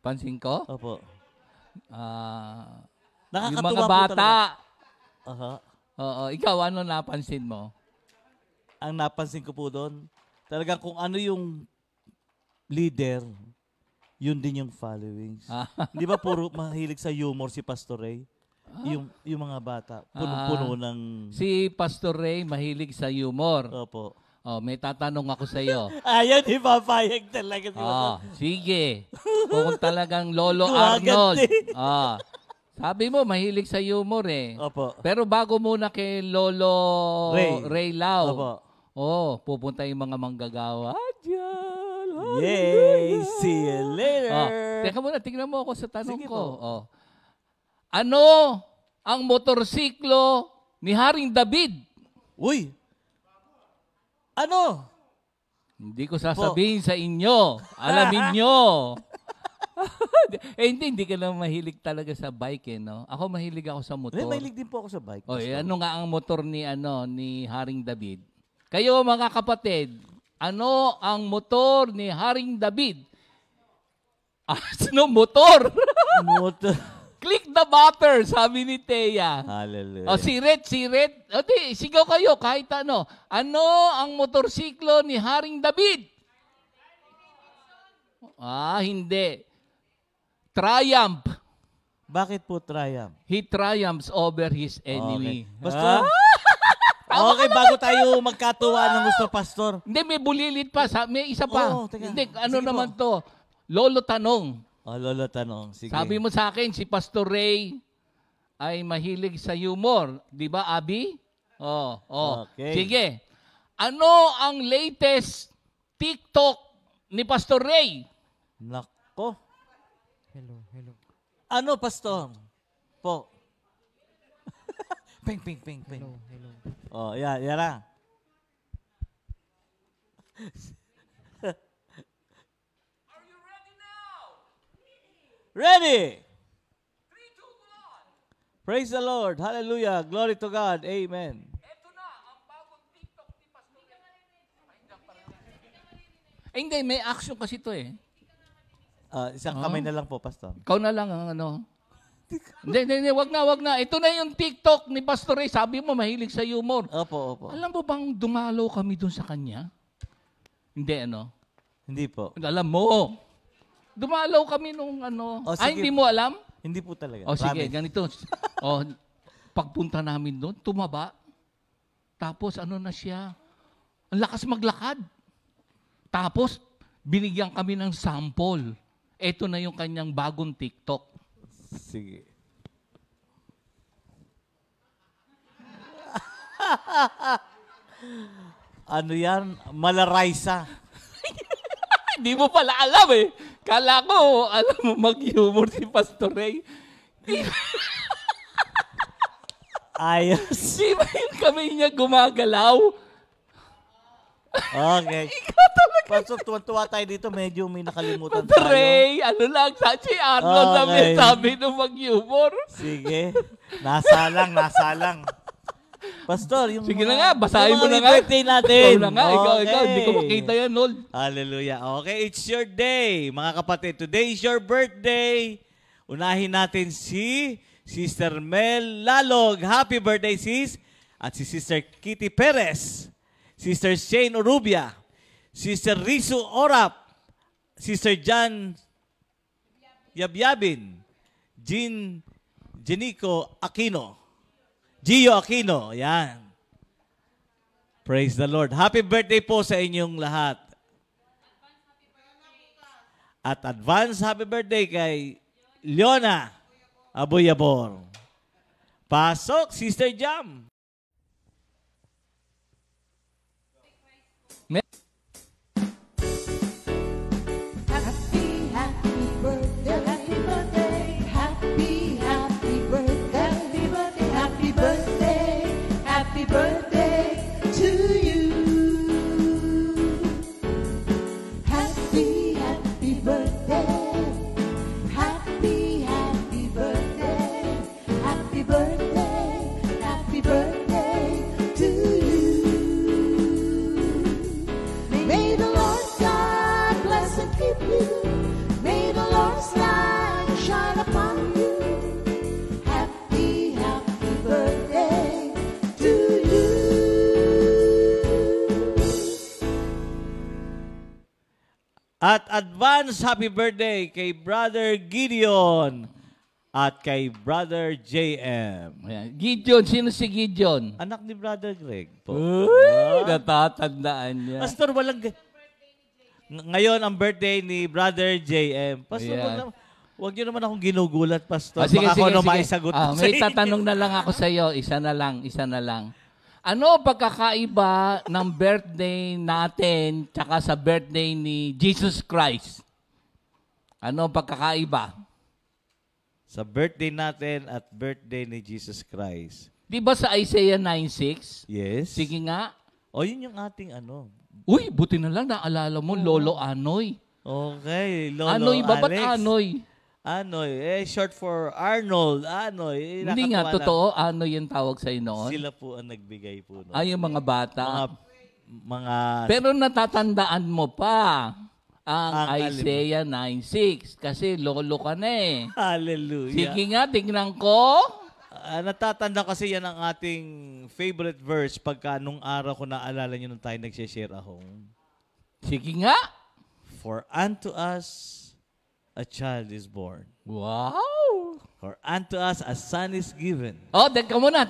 Pansin ko?
Opo.
Yung
Nakakatuwa
mga
po
bata.
Aha.
Oo, ikaw ano napansin mo?
Ang napansin ko po doon, talagang kung ano yung leader, yun din yung followings. Di ba puro mahilig sa humor si Pastor Ray? Yung mga bata, punong-puno ng...
Si Pastor Ray mahilig sa humor.
Opo.
Oh, may tatanong ako sa iyo.
Ayaw, di papayag talaga si Pastor.
Sige. Kung talagang Lolo
Gumaganti.
Arnold. Sabi mo, mahilig sa humor eh.
Opo.
Pero bago muna kay Lolo Ray Lau.
Opo.
Pupunta yung mga manggagawa. Diyan.
Yay! See you later!
Teka muna, tingnan mo ako sa tanong
Sige
ko.
po.
Ano ang motorsiklo ni Haring David?
Uy! Ano?
Hindi ko sasabihin sa inyo. Alamin nyo. Hindi ka lang mahilig talaga sa bike no? Ako mahilig ako sa motor.
Mahilig din po ako sa bike.
Ano nga ang motor ni Haring David? Kayo mga kapatid, ano ang motor ni Haring David? Ano motor?
Motor.
Click the butter, sabi ni Thea.
Hallelujah.
Siret. Sigaw kayo kahit ano. Ano ang motorsiklo ni Haring David? Hindi. Triumph.
Bakit po triumph?
He triumphs over his enemy.
Okay. Pastor, okay, bago tayo magkatuwa ng gusto, Pastor.
Hindi, may bulilit pa. May isa pa.
Teka.
Hindi, ano
Sige
naman
po.
to? Lolo tanong.
Lolo tanong. Sige.
Sabi mo sa akin, si Pastor Ray ay mahilig sa humor. Di ba, Abi?
Okay.
Sige. Ano ang latest TikTok ni Pastor Ray?
Nako. Hello. Ano, Pastor? Po. Ping. Hello. Yan na. Ready? 3, 2, 1. Praise the Lord. Hallelujah. Glory to God. Amen.
Hindi, may action kasi to eh.
Isang kamay na lang po, Pastor.
Ikaw na lang ang ano. Hindi, wag na. Ito na yung TikTok ni Pastor Ray. Sabi mo, mahilig sa humor.
Opo.
Alam mo bang dumalo kami dun sa kanya? Hindi, ano?
Hindi po.
Alam mo. Dumalaw kami nung ano. Hindi mo alam?
Hindi po talaga.
Sige, ganito. Pagpunta namin doon, tumaba. Tapos ano na siya? Ang lakas maglakad. Tapos, binigyan kami ng sample. Ito na yung kanyang bagong TikTok.
Sige. Ano yan? Malaraysa.
Hindi mo pala alam eh. Kala ko, alam mo mag-humor si Pastor Ray.
Ayos.
Di ba yung kamay niya gumagalaw?
Okay. Pastor, tuwa tayo dito. Medyo may nakalimutan
Pastor
tayo.
Ray, ano lang, si Arnold sabi nung mag-humor.
Sige. Nasalang. Pastor, yung
sige na nga, basahin mo na nga.
birthday natin.
Ikaw na nga, ikaw. Hindi ko makita yan, Lord.
Hallelujah. Okay, it's your day. Mga kapatid, today is your birthday. Unahin natin si Sister Mel Lalog. Happy birthday, sis. At si Sister Kitty Perez. Sister Shane Orubia. Sister Risu Orap. Sister Jan Yabyabin. Jenico Aquino. Gio Aquino, yan. Praise the Lord. Happy birthday po sa inyong lahat. At advance happy birthday kay Leona Aboyabor. Pasok, Sister Jam.
Happy birthday to you. Happy birthday. Happy birthday. Happy birthday. Happy birthday to you. on you. Happy, happy birthday to you.
At advance happy birthday kay Brother Gideon at kay Brother JM.
Ayan. Gideon, sino si Gideon?
Anak ni Brother Greg po.
Uy, natatandaan niya.
Pastor, walang... Ngayon, ang birthday ni Brother JM. Pastor,
Ayan.
wag niyo naman akong ginugulat, Pastor.
Ah, sige,
Baka ako
sige,
na
sige.
maisagot sa
May
inyo.
tatanong na lang ako sa iyo. Isa na lang. Ano pagkakaiba ng birthday natin tsaka sa birthday ni Jesus Christ? Ano pagkakaiba?
Sa birthday natin at birthday ni Jesus Christ.
Di ba sa Isaiah 9:6?
Yes.
Sige nga.
O, yun yung ating ano.
Uy, buti na lang naalala mo, Lolo Anoy.
Okay, Lolo
Anoy ba? Ba't
Alex?
Anoy?
Anoy. short for Arnold. Anoy.
Hindi nga,
Nakakatawa lang.
totoo. Anoy yung tawag sa'yo noon.
Sila po ang nagbigay po. Noon.
Ay, yung mga bata.
Mga
Pero natatandaan mo pa ang
Ang
Isaiah 9:6 kasi lolo ka na eh.
Hallelujah.
Sige nga, tingnan ko.
Natatanda kasi yan ang ating favorite verse pagka nung araw ko naalala nyo nung tayo nagsishare ako.
Sige nga.
For unto us a child is born.
Wow!
For unto us a son is given.
Oh, teka muna.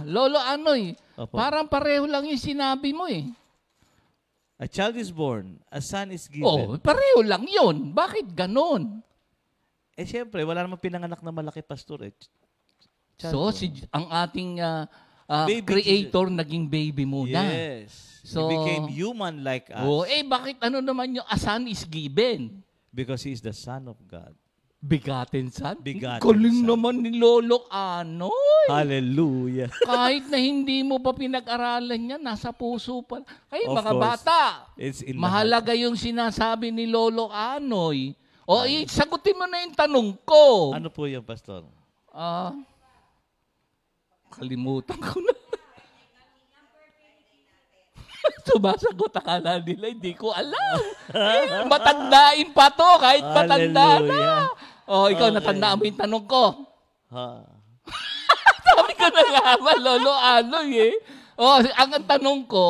Lolo Anoy,
Opo.
parang pareho lang yung sinabi mo eh.
A child is born, a son is given.
Oh, pareho lang yun. Bakit ganon?
Siyempre, wala namang pinanganak na malaki, Pastor.
So, ang ating
Baby
creator naging baby muna.
Yes.
So,
He became human like us.
Oh, bakit ano naman yung a son is given?
Because He is the Son of God.
Bigaten son?
Bigaten
Galing
son.
naman ni Lolo Anoy.
Hallelujah.
Kahit na hindi mo pa pinag-aralan yan, nasa puso pa. Ay,
Of
mga
course.
bata,
It's in the
mahalaga yung sinasabi ni Lolo Anoy. O, sagutin mo na yung tanong ko.
Ano po yung Pastor?
Kalimutan ko na. Sumasagot akala nila, hindi ko alam. Matandain pa to, kahit matanda na. O, ikaw, natandaan mo yung tanong ko. Sabi ko na nga, Lolo Anoy eh. O, ang tanong ko,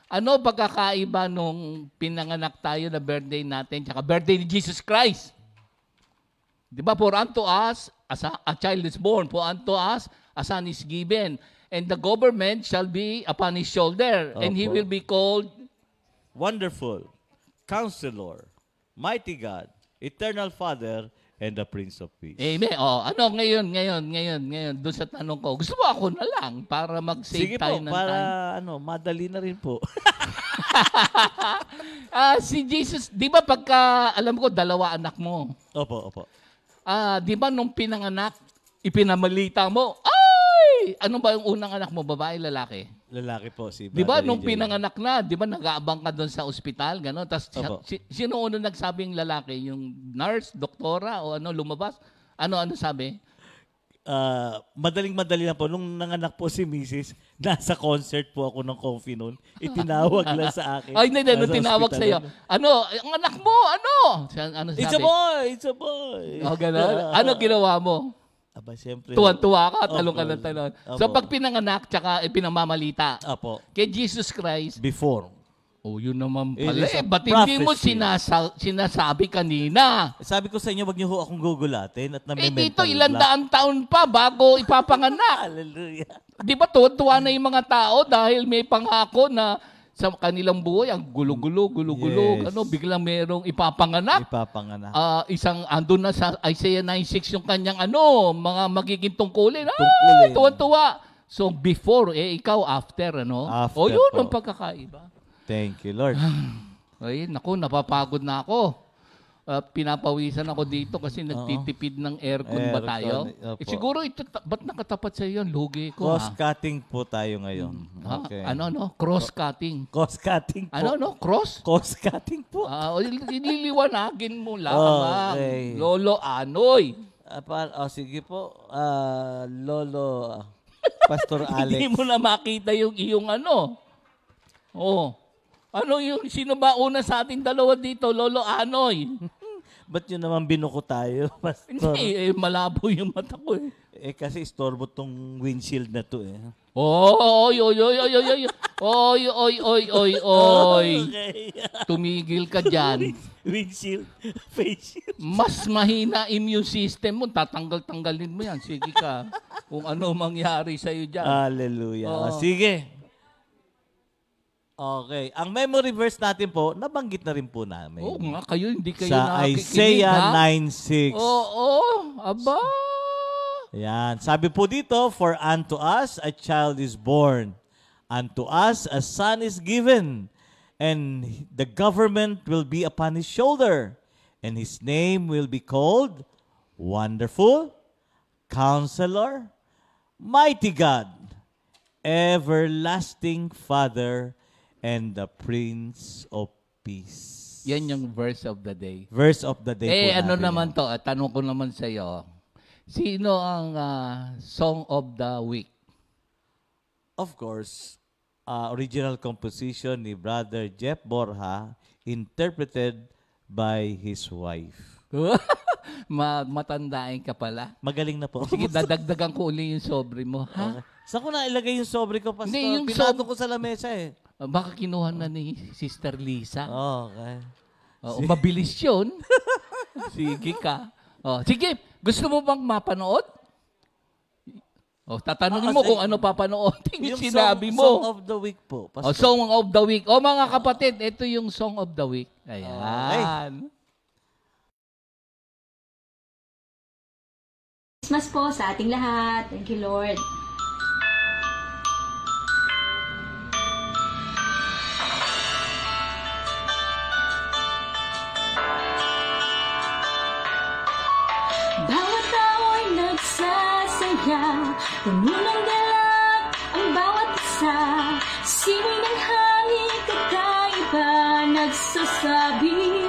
ano pagkakaiba nung pinanganak tayo na birthday natin tsaka birthday ni Jesus Christ? Di ba, for unto us, a child is born. For unto us, a son is given. And the government shall be upon his shoulder. And he
Opo.
will be called
Wonderful, Counselor, Mighty God, Eternal Father, and the Prince of Peace.
Amen. O, ano ngayon, doon sa tanong ko. Gusto mo ako na lang para mag-save
Sige
tayo
po,
ng
para
time.
madali na rin po.
Si Jesus, di ba pagka, alam ko, 2 anak mo.
Opo.
Di ba nung pinanganak, ipinamalita mo, ay! Ano ba yung unang anak mo, babae, lalaki?
Lalaki po si
Di ba
Brother
nung
AJ.
pinanganak na, di ba nag-aabang ka doon sa ospital, gano'n? Tapos
Opo.
sino unang nagsabing lalaki? Yung nurse, doktora, o ano, lumabas? Ano sabi?
Madaling-madali lang po. Nung nanganak po si Mrs., nasa concert po ako ng Coffee noon. Itinawag lang sa akin.
Ay, hindi,
Nasa
tinawag
hospital
sa'yo.
lang.
Ano, ang anak mo, ano? Ano sabi?
It's a boy.
O, gano'n. Ano ginawa mo?
Aba, siyempre.
Tuwan-tuwa ka, talong ka
Opo.
ng talong.
Opo.
So, pag pinanganak, tsaka ipinamamalita.
Opo.
Kay Jesus Christ.
Before.
Oh, yun naman
It
pala.
is a
Ba't hindi mo
prophecy.
sinasabi kanina?
Sabi ko sa inyo, wag niyo ho akong gugulatin at
Dito, ilang daang taon pa bago ipapanganak.
Hallelujah.
Di ba tuwa na yung mga tao dahil may pangako na sa kanilang buhay, ang gulo-gulo.
Yes.
Biglang merong ipapanganak. Andun na sa Isaiah 9:6 yung kanyang mga magiging tungkulin. Tuwan-tuwa. So, before, ikaw after,
After
yun
po.
ang pagkakaiba.
Thank you, Lord.
Ay, naku, napapagod na ako. Pinapawisan ako dito kasi nagtitipid ng aircon ba tayo?
Opo.
Siguro, ba't nakatapat sa iyo? Lugi ko,
Cross-cutting po tayo ngayon. Okay.
Cross-cutting.
Cross-cutting po.
Cross?
Cross-cutting po.
Ililiwanagin mo lang.
Okay.
Lolo Anoy.
Sige po. Lolo Pastor Alex.
Hindi mo na makita yung iyong sino ba una sa ating dalawa dito? Lolo Anoy.
Ba't yun naman binuko tayo, Pastor?
Hindi, malabo yung mata ko eh.
Kasi istorbo tong windshield na to eh.
Oy.
Okay.
Tumigil ka dyan.
Windshield, face shield.
Mas mahina immune system mo, tatanggal-tanggalin mo yan. Sige ka, kung ano mangyari sa'yo dyan.
Hallelujah. Sige. Okay. Ang memory verse natin po, nabanggit na rin po namin.
Oo nga, kayo hindi kayo
sa
nakikinig,
Isaiah
ha?
9:6.
Oo, aba.
Yan. Sabi po dito, for unto us a child is born, unto us a son is given, and the government will be upon his shoulder, and his name will be called Wonderful, Counselor, Mighty God, Everlasting Father, and the Prince of Peace.
Yan yung verse of the day.
Verse of the day po
ano
natin
naman
yan.
to, tanong ko naman sa iyo. Sino ang song of the week?
Of course, original composition ni Brother Jeff Borja, interpreted by his wife.
Matandain ka pala.
Magaling na po.
Sige, dadagdagan ko uli yung sobre mo. Ha?
Okay. Saan ko na ilagay yung sobre ko, Pastor?
Hindi, yung
Pinato ko sa lamesa eh.
Baka kinuha na ni Sister Lisa.
Okay.
Mabilis yun. Sige ka. Sige, gusto mo bang mapanood? Tatanungin mo kung ano papanood. Yung sinabi mo.
Song of the week po, Pastor.
Song of the week. Mga kapatid, ito yung Song of the week. Ayan.
Christmas po sa ating lahat. Thank you, Lord. Bawat tao'y nagsasaya, puno ng galak ang bawat isa. Simoy ng hangin kakaiba, nagsasabi,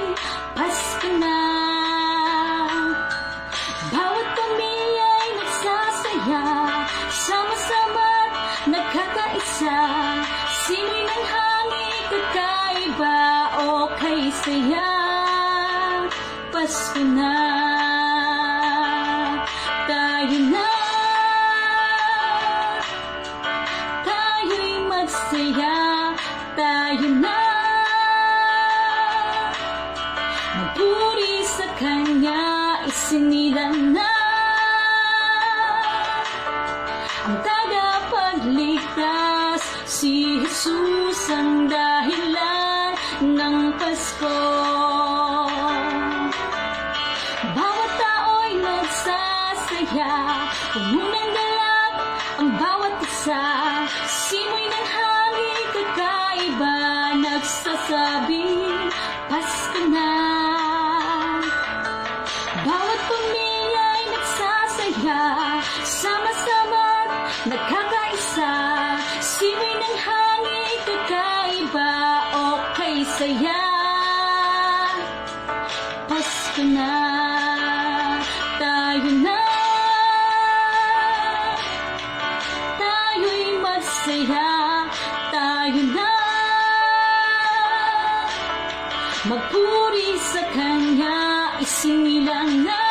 Pasko na. Bawat pamilya'y nagsasaya, sama-sama't nagkakaisa. Simoy ng hangin kakaiba, okay saya, Pasko na. Tayo na, tayo'y magsaya, tayo na, magpuri sa Kanya, isinilang na ang tagapagligtas, si Jesus ang dahilan ng Pasko. Bawat tao'y nagsasaya, puno ng galak ang bawat isa. Simoy ng hangin kakaiba, nagsasabi, Pasko na. Bawat pamilya'y nagsasaya, sama-sama't nagkakaisa. Simoy ng hangin kakaiba, okay saya, Pasko na. Tayo na, tayo'y magsaya, tayo na, magpuri sa Kanya, isinilang na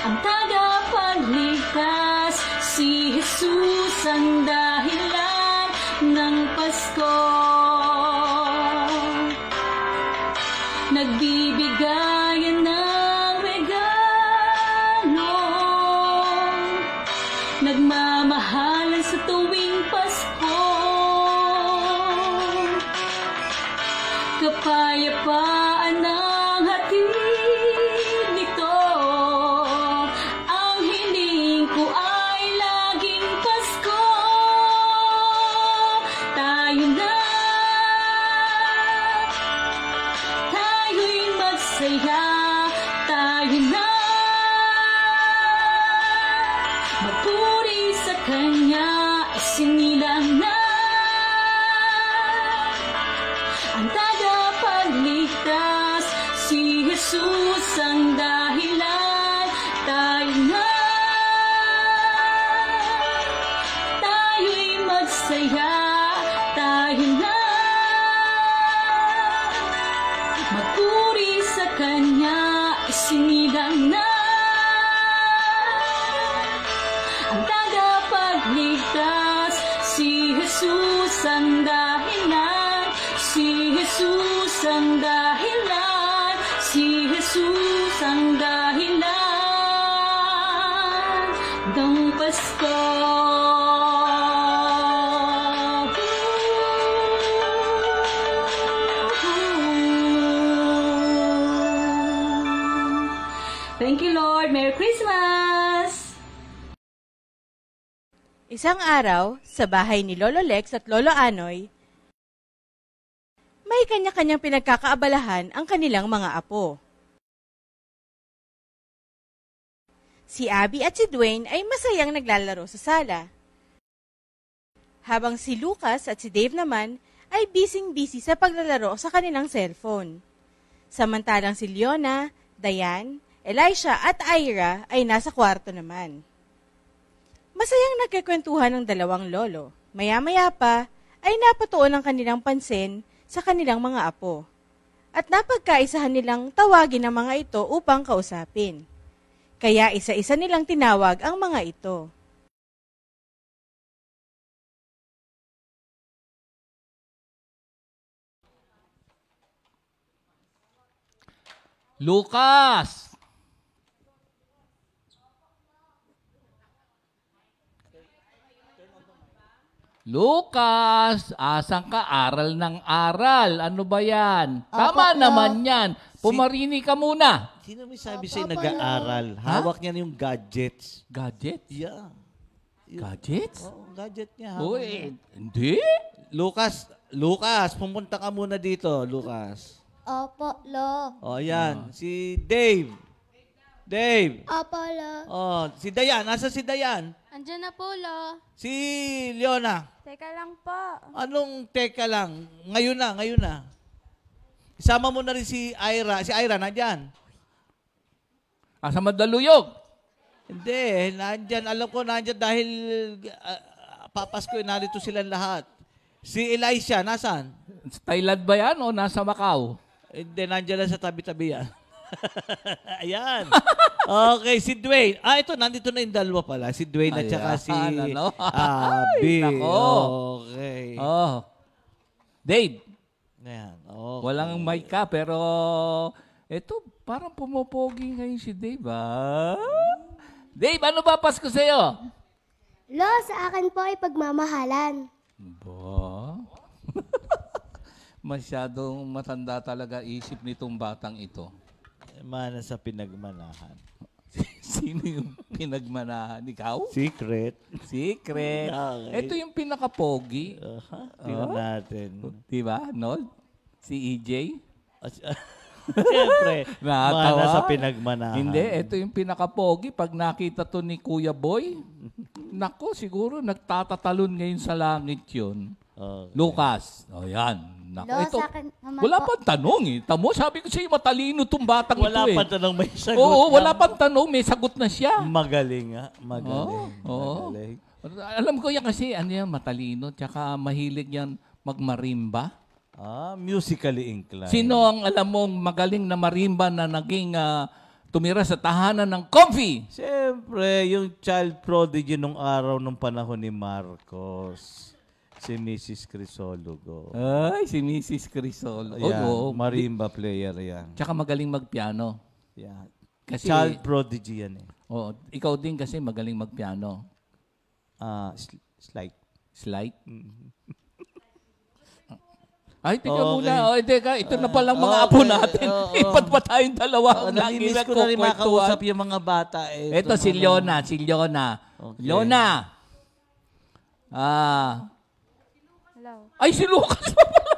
ang tagapagligtas, si Jesus ang dahilan ng Pasko. Nagbibigayan ng regalo, nagmamahalan sa tuwing Pasko. Kapayapaan ang hatid nito, ang hiling ko ay laging Pasko. Tayo na, tayo'y magsaya, tayo na, magpuri sa Kanya, isinilang na ang tagapagligtas, si Jesus ang dahilan. Tayo na, tayo'y magsaya, tayo na, magpuri Isinilang na ang tagapagligtas. Si Jesus ang dahilan, si Jesus ang dahilan, si Jesus ang dahilan ng Pasko. Thank you, Lord. Merry Christmas!
Isang araw, sa bahay ni Lolo Lex at Lolo Anoy, may kanya-kanyang pinagkakaabalahan ang kanilang mga apo. Si Abby at si Dwayne ay masayang naglalaro sa sala. Habang si Lucas at si Dave naman ay busy sa paglalaro sa kanilang cellphone. Samantalang si Leona, Diane, Elisha at Ira ay nasa kwarto naman. Masayang nagkikwentuhan ng dalawang lolo. Maya-maya pa ay napatuon ang kanilang pansin sa kanilang mga apo. At napagkaisahan nilang tawagin ang mga ito upang kausapin. Kaya isa-isa nilang tinawag ang mga ito.
Lucas! Lucas, asan ka? Aral ng aral. Ano ba yan? Tama naman yan. Pumarini ka muna.
Sino may sabi sa'yo nag-aaral? Hawak niya yung gadgets.
Gadgets?
Yeah.
Gadgets?
Oo, gadget niya.
Uy, hindi.
Lucas, pumunta ka muna dito, Lucas.
Opo, Lo.
O, yan. Si Dave. Dave.
Opo, Lo.
Oh, si Dayan. Nasa si Dayan?
Andiyan na po, Lo.
Si Leona.
Teka lang po.
Anong teka lang? Ngayon na. Isama mo na rin si Ira. Si Ira, nandyan.
Asa Mandaluyog?
Hindi, nandyan. Alam ko nandyan dahil papasko, narito silang lahat. Si Elisha, nasan?
Sa Thailand ba yan o nasa Macau?
Hindi, nandyan lang sa tabi-tabi yan. Ayan. Okay, si Dwayne. Ito, nandito na yung dalawa pala. Si Dwayne at saka si Abby. Okay.
Oh. Dave.
Ayan. Okay.
Walang mic ka, pero ito, parang pumopogi ngayon si Dave, ha? Dave, ano ba Pasko sa'yo?
Lo, sa akin po ay pagmamahalan.
Ba? Masyadong matanda talaga isip nitong batang ito.
Mana sa pinagmanahan.
Sino yung pinagmanahan? Ikaw?
Secret.
Okay. Ito yung pinaka-pogi.
Tingnan natin.
Diba, Nol? Si EJ?
Siyempre.
Nakatawa.
Mana sa pinagmanahan.
Hindi, ito yung pinaka-pogi. Pag nakita to ni Kuya Boy, nako, siguro nagtatatalon ngayon sa langit yun. Okay. Lucas. O yan. Nako,
Lo,
ito.
sa akin naman
Wala
po.
pang tanong eh. Tamo, sabi ko sa'yo, matalino itong batang
Wala
ito eh.
pang tanong, may sagot.
Oo, wala pang tanong, may sagot na siya.
Magaling nga. Magaling.
Oo.
Magaling.
Alam ko yan kasi, ano yan, matalino, tsaka mahilig yan magmarimba.
Musically inclined.
Sino ang alam mong magaling na marimba na naging tumira sa tahanan ng Comfy?
Siyempre, yung child prodigy nung araw nung panahon ni Marcos. Si Mrs. Crisologo.
Ay, si Mrs. Crisologo.
Yan,
Oo.
marimba player yan.
Tsaka magaling magpiano.
Yan.
Kasi,
Child prodigy yan eh.
Oo. Ikaw din kasi magaling magpiano.
Slight.
Slight?
Mm-hmm.
Ay, teka muna. Teka, ito na palang mga apo natin. Ipat pa tayong dalawa.
Namimis ko na rin makausap yung mga bata.
Ito si Leona. Si Leona.
Okay.
Leona. Ay, si Lucas pa pala.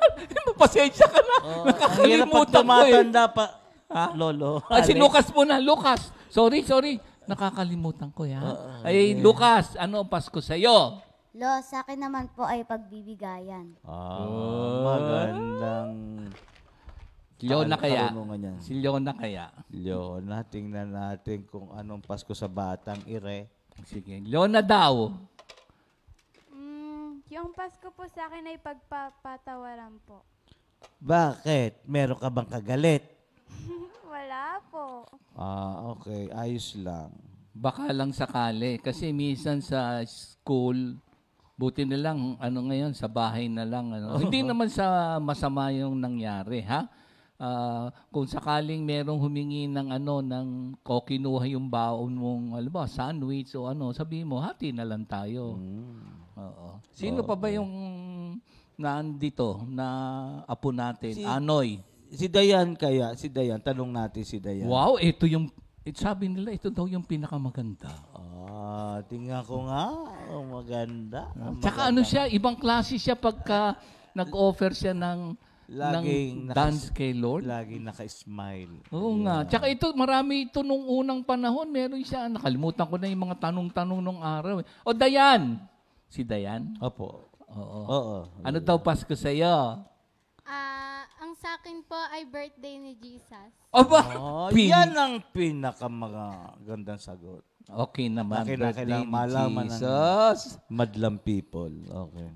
Pasensya ka na.
Ang hirap pag tumatanda pa. Lolo.
Ay, si Lucas muna. Lucas. Sorry. Nakakalimutan ko yan. Lucas, ano ang Pasko sa'yo?
Lo, sa akin naman po ay pagbibigayan.
Magandang...
Leona kaya?
Yan.
Si Leona kaya?
Leona, tingnan natin kung anong Pasko sa batang ire.
Sige. Leona daw.
Yung Pasko po sa akin ay pagpapatawaran po.
Bakit? Meron ka bang kagalit?
Wala po.
Okay. Ayos lang.
Baka lang sakali. Kasi minsan sa school, buti na lang, ngayon, sa bahay na lang. Hindi naman sa masama yung nangyari, ha? Kung sakaling merong humingi ng kinuha yung baon mong, sandwich o sabihin mo, hati na lang tayo. Oo. Sino pa ba yung nandito na apo natin? Anoy.
Si Dayan kaya. Si Dayan. Tanong natin si Dayan.
Wow, sabi nila, ito daw yung pinakamaganda.
Tingnan ko nga. Maganda.
Tsaka siya, ibang klase siya pagka nag-offer siya ng dance kay Lord.
Laging naka-smile.
Oo nga. Tsaka marami ito nung unang panahon. Meron siya, nakalimutan ko na yung mga tanong-tanong nung araw. O, Dayan. Si Dayan?
Opo.
Oo. Ano daw Pasko sa'yo?
Ang sa akin po ay birthday ni Jesus.
Aba!
Yan ang pinakamagandang sagot.
Okay naman.
Kailangan malaman ng madlang people. Okay.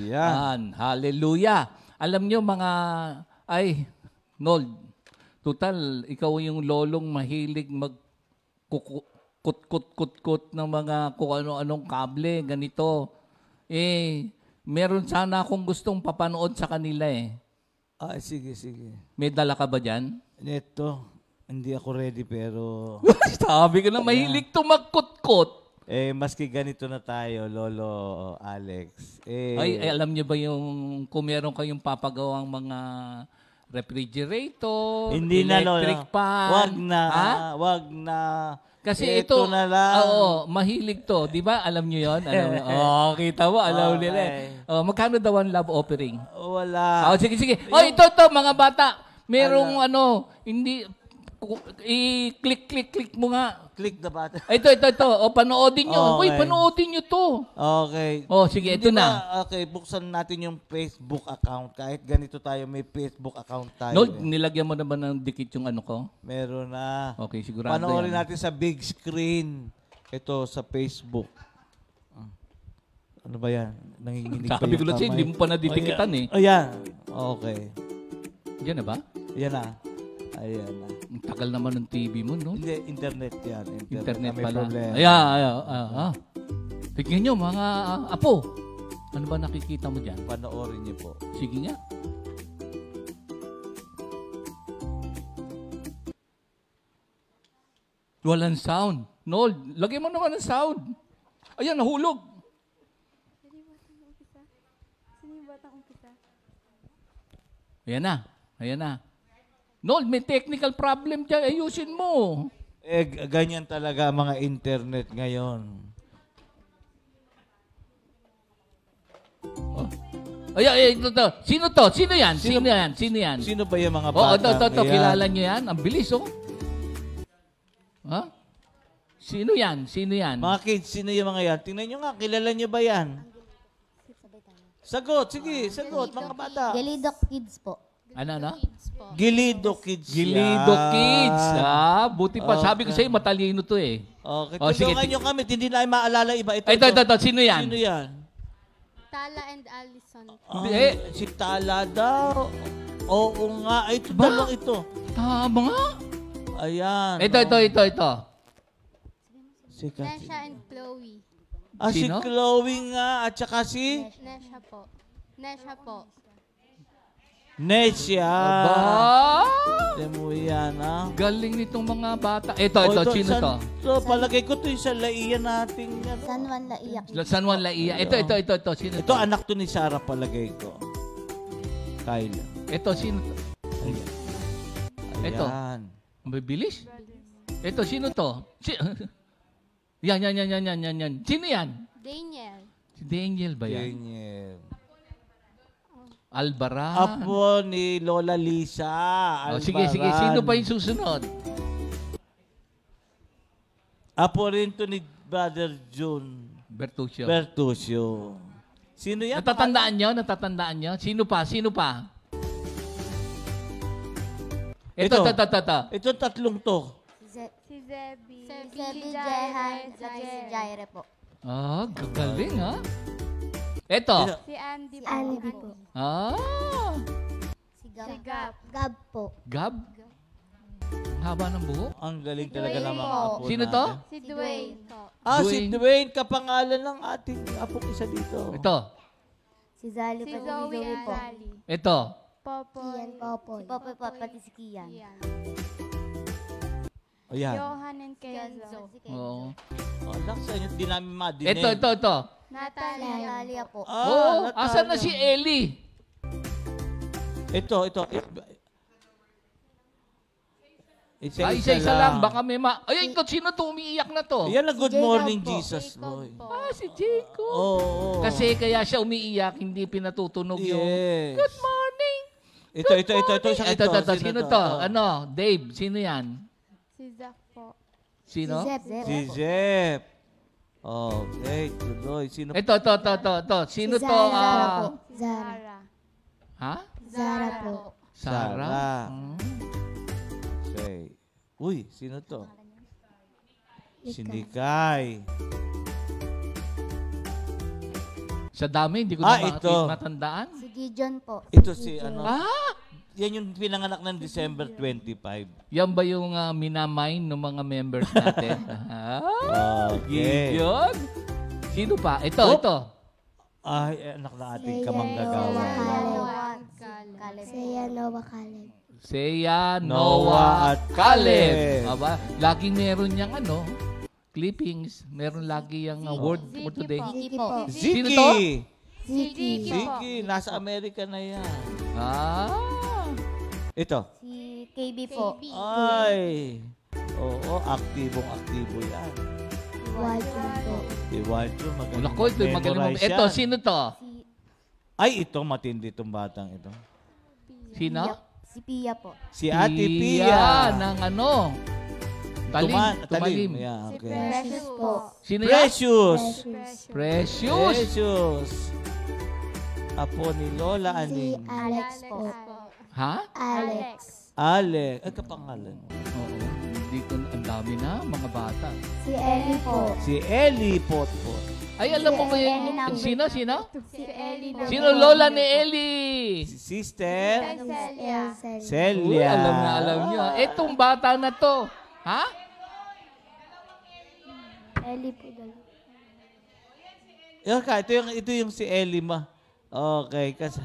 Yan. Hallelujah. Alam nyo Nold, total, ikaw yung lolong mahilig kut-kut ng mga kung ano-anong kable, ganito. Meron sana akong gustong papanood sa kanila
Sige.
May dala ka ba dyan?
Ito, hindi ako ready pero...
Sabi ko na mahilig to magkut-kut.
Maski ganito na tayo, Lolo Alex.
Alam niyo ba kung meron kayong papagawang mga refrigerator,
hindi
electric pan?
Wag na.
Kasi ito
na lang.
Mahilig to. Di ba? Alam niyo yun? Kita mo, alam nila. Magkano daw ang love offering?
Wala.
Sige. Ito, mga bata. Merong hindi... I-click mo nga.
Click the button.
Ito. Panoodin nyo.
Okay.
Panoodin nyo to.
Okay.
Sige, ito na.
Okay, buksan natin yung Facebook account. Kahit ganito tayo, may Facebook account tayo.
Nilagyan mo na ba ng dikit yung ko?
Meron na.
Okay, sigurado
panoorin natin sa big screen. Ito, sa Facebook. Ano ba yan? Nanginginig pa
Sabi ko lang hindi mo pa nadidikitan
Ayan. Okay.
Yan na ba?
Yan na. Ayan na.
Ang tagal naman ng TV mo, no?
Hindi, internet yan.
Internet
may
pala.
problema.
Ayan. Tignan nyo, mga apo. Ano ba nakikita mo dyan?
Panoorin niyo po.
Sige nga. Walang sound. Nold, lagay mo naman ng sound. Ayan, nahulog. Ayan na. Nold, may technical problem dyan. Ayusin mo.
Ganyan talaga mga internet ngayon.
Ito. Sino to? Sino yan?
Sino ba yung mga bata?
Ito. Kilala nyo yan? Ang bilis, Sino yan?
Mga kids, sino yung mga yan? Tingnan nyo nga, kilala nyo ba yan? Sagot, sige, sagot, mga bata.
Galido Kids po.
Ano?
Gilido Kids.
Gilido Kids. Buti pa. Sabi ko sa'yo, matalino to
Okay, tulungan nyo kami. Hindi na maalala iba. Ito.
Sino yan?
Tala and Allison.
Si Tala daw. Oo nga. Ito dalawang ito.
Tama nga.
Ayan.
Ito.
Nesha and Chloe.
Si Chloe nga. At saka si?
Nesha po.
Nesha. Demo yan,
Galing nitong mga bata. Ito, sino to?
Palagay ko to yung sa Laia natin.
San Juan Laia.
San Juan Laia. Ito. Sino
ito, anak to ni Sarah palagay ko. Kyle.
Ito, sino to?
Ayan.
Ito. Mabilis? Ito, sino to? Yan. Sino yan?
Daniel.
Si Daniel ba yan?
Daniel.
Albaran.
Apo ni Lola Lisa. Albaran.
Sige. Sino pa yung susunod?
Apo rin to ni Brother June. Bertuccio. Sino yan?
Natatandaan nyo? Sino pa? Ito.
Ito tatlong to.
Si Zebby. Si Jehan. Si Jaire po.
Gagaling Ito.
Si Andy po.
Si
Gab. Gab po.
Gab? Ang haba ng buhok?
Ang galing talaga ng mga apo
Sino
natin.
to?
Si Dwayne po.
Si Dwayne, kapangalan ng ating apong isa dito.
Ito.
Si Zali Si pati Zoe si Zoe po.
Ito.
Kian Popoy. Si Popoy po, pati si Kian.
Ayan.
Johan and Kenzo.
Oo.
Anak sa inyo, di namin madinig.
Ito.
Natalia po.
Oh, asan na si Ellie?
Ito.
Isa-isa lang. Baka may Ay, ito, sino to? Umiiyak na to.
Yan ang Good Morning Jesus, boy.
Si Jacob.
Oo.
Kasi kaya siya umiiyak, hindi pinatutunog yung Good morning.
Ito.
Ito. Sino to? Ano? Dave, sino yan?
Si Zach po.
Sino?
Si Zep. Okay, tuloy. Sino?
Ito. Sino to?
Zara.
Ha?
Zara po.
Sarah. Okay. Uy, sino to? Si Nikay.
Sa dami, hindi ko na
ito.
Si
matandaan.
Gideon po.
Ito si ano? Yan yung pinanganak ng December 25.
Yan ba yung minamine ng mga members natin?
Okay.
Gideon? Sino pa? Ito.
Ay, anak na ating kamanggagawa.
Seya,
Noah, at Caleb. Aba, laging meron niyang clippings. Meron lagi yung word for today. Sino to?
Ziki. Nasa Amerika na yan. Ito.
Si KB po.
Ay. Oo, aktibong-aktibo yan. Si Walter, magaling.
Ito, sino to?
Ay, ito, matindi itong batang ito.
Sino?
Si Pia po.
Si Ate Pia.
Ng Tumalim.
Yeah, okay.
Precious po.
Sino
Precious. Apo ni Lola Aning.
Alex po.
Ha?
Alex.
Ay, kapangalan.
Oo. Hindi ko, ang dami na, mga bata.
Si Ellie po.
Si Ellie Potpot.
Ay, alam mo kayo. Sino?
Si Ellie.
Sino lola ni Ellie?
Si Sister
Celia.
Uy, alam niyo. Etong bata na to. Ha?
Ellie po dalawa.
Ito yung si Ellie ma. Okay, kasi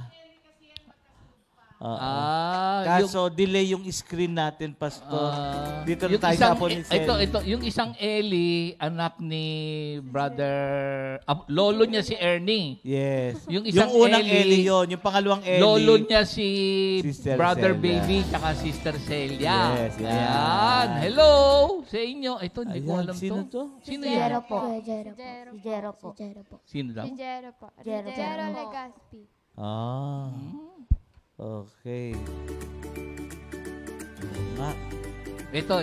kaso delay yung screen natin, Pastor. Dito na tayo sa ni Ellie.
Ito, yung isang Ellie, anak ni brother, lolo niya si Ernie.
Yes.
Yung isang
unang Ellie yun, yung pangalawang Ellie.
Lolo niya si
Sister
brother
Celia.
Baby, tsaka Sister Celia.
Yes, yan.
Ayan. Hello sa inyo. Ito, hindi ko alam
sino to?
Sino yan?
Jero po. Jero po.
Sino daw?
Jero po. Jero Legaspi.
Okay. Nga.
Ito,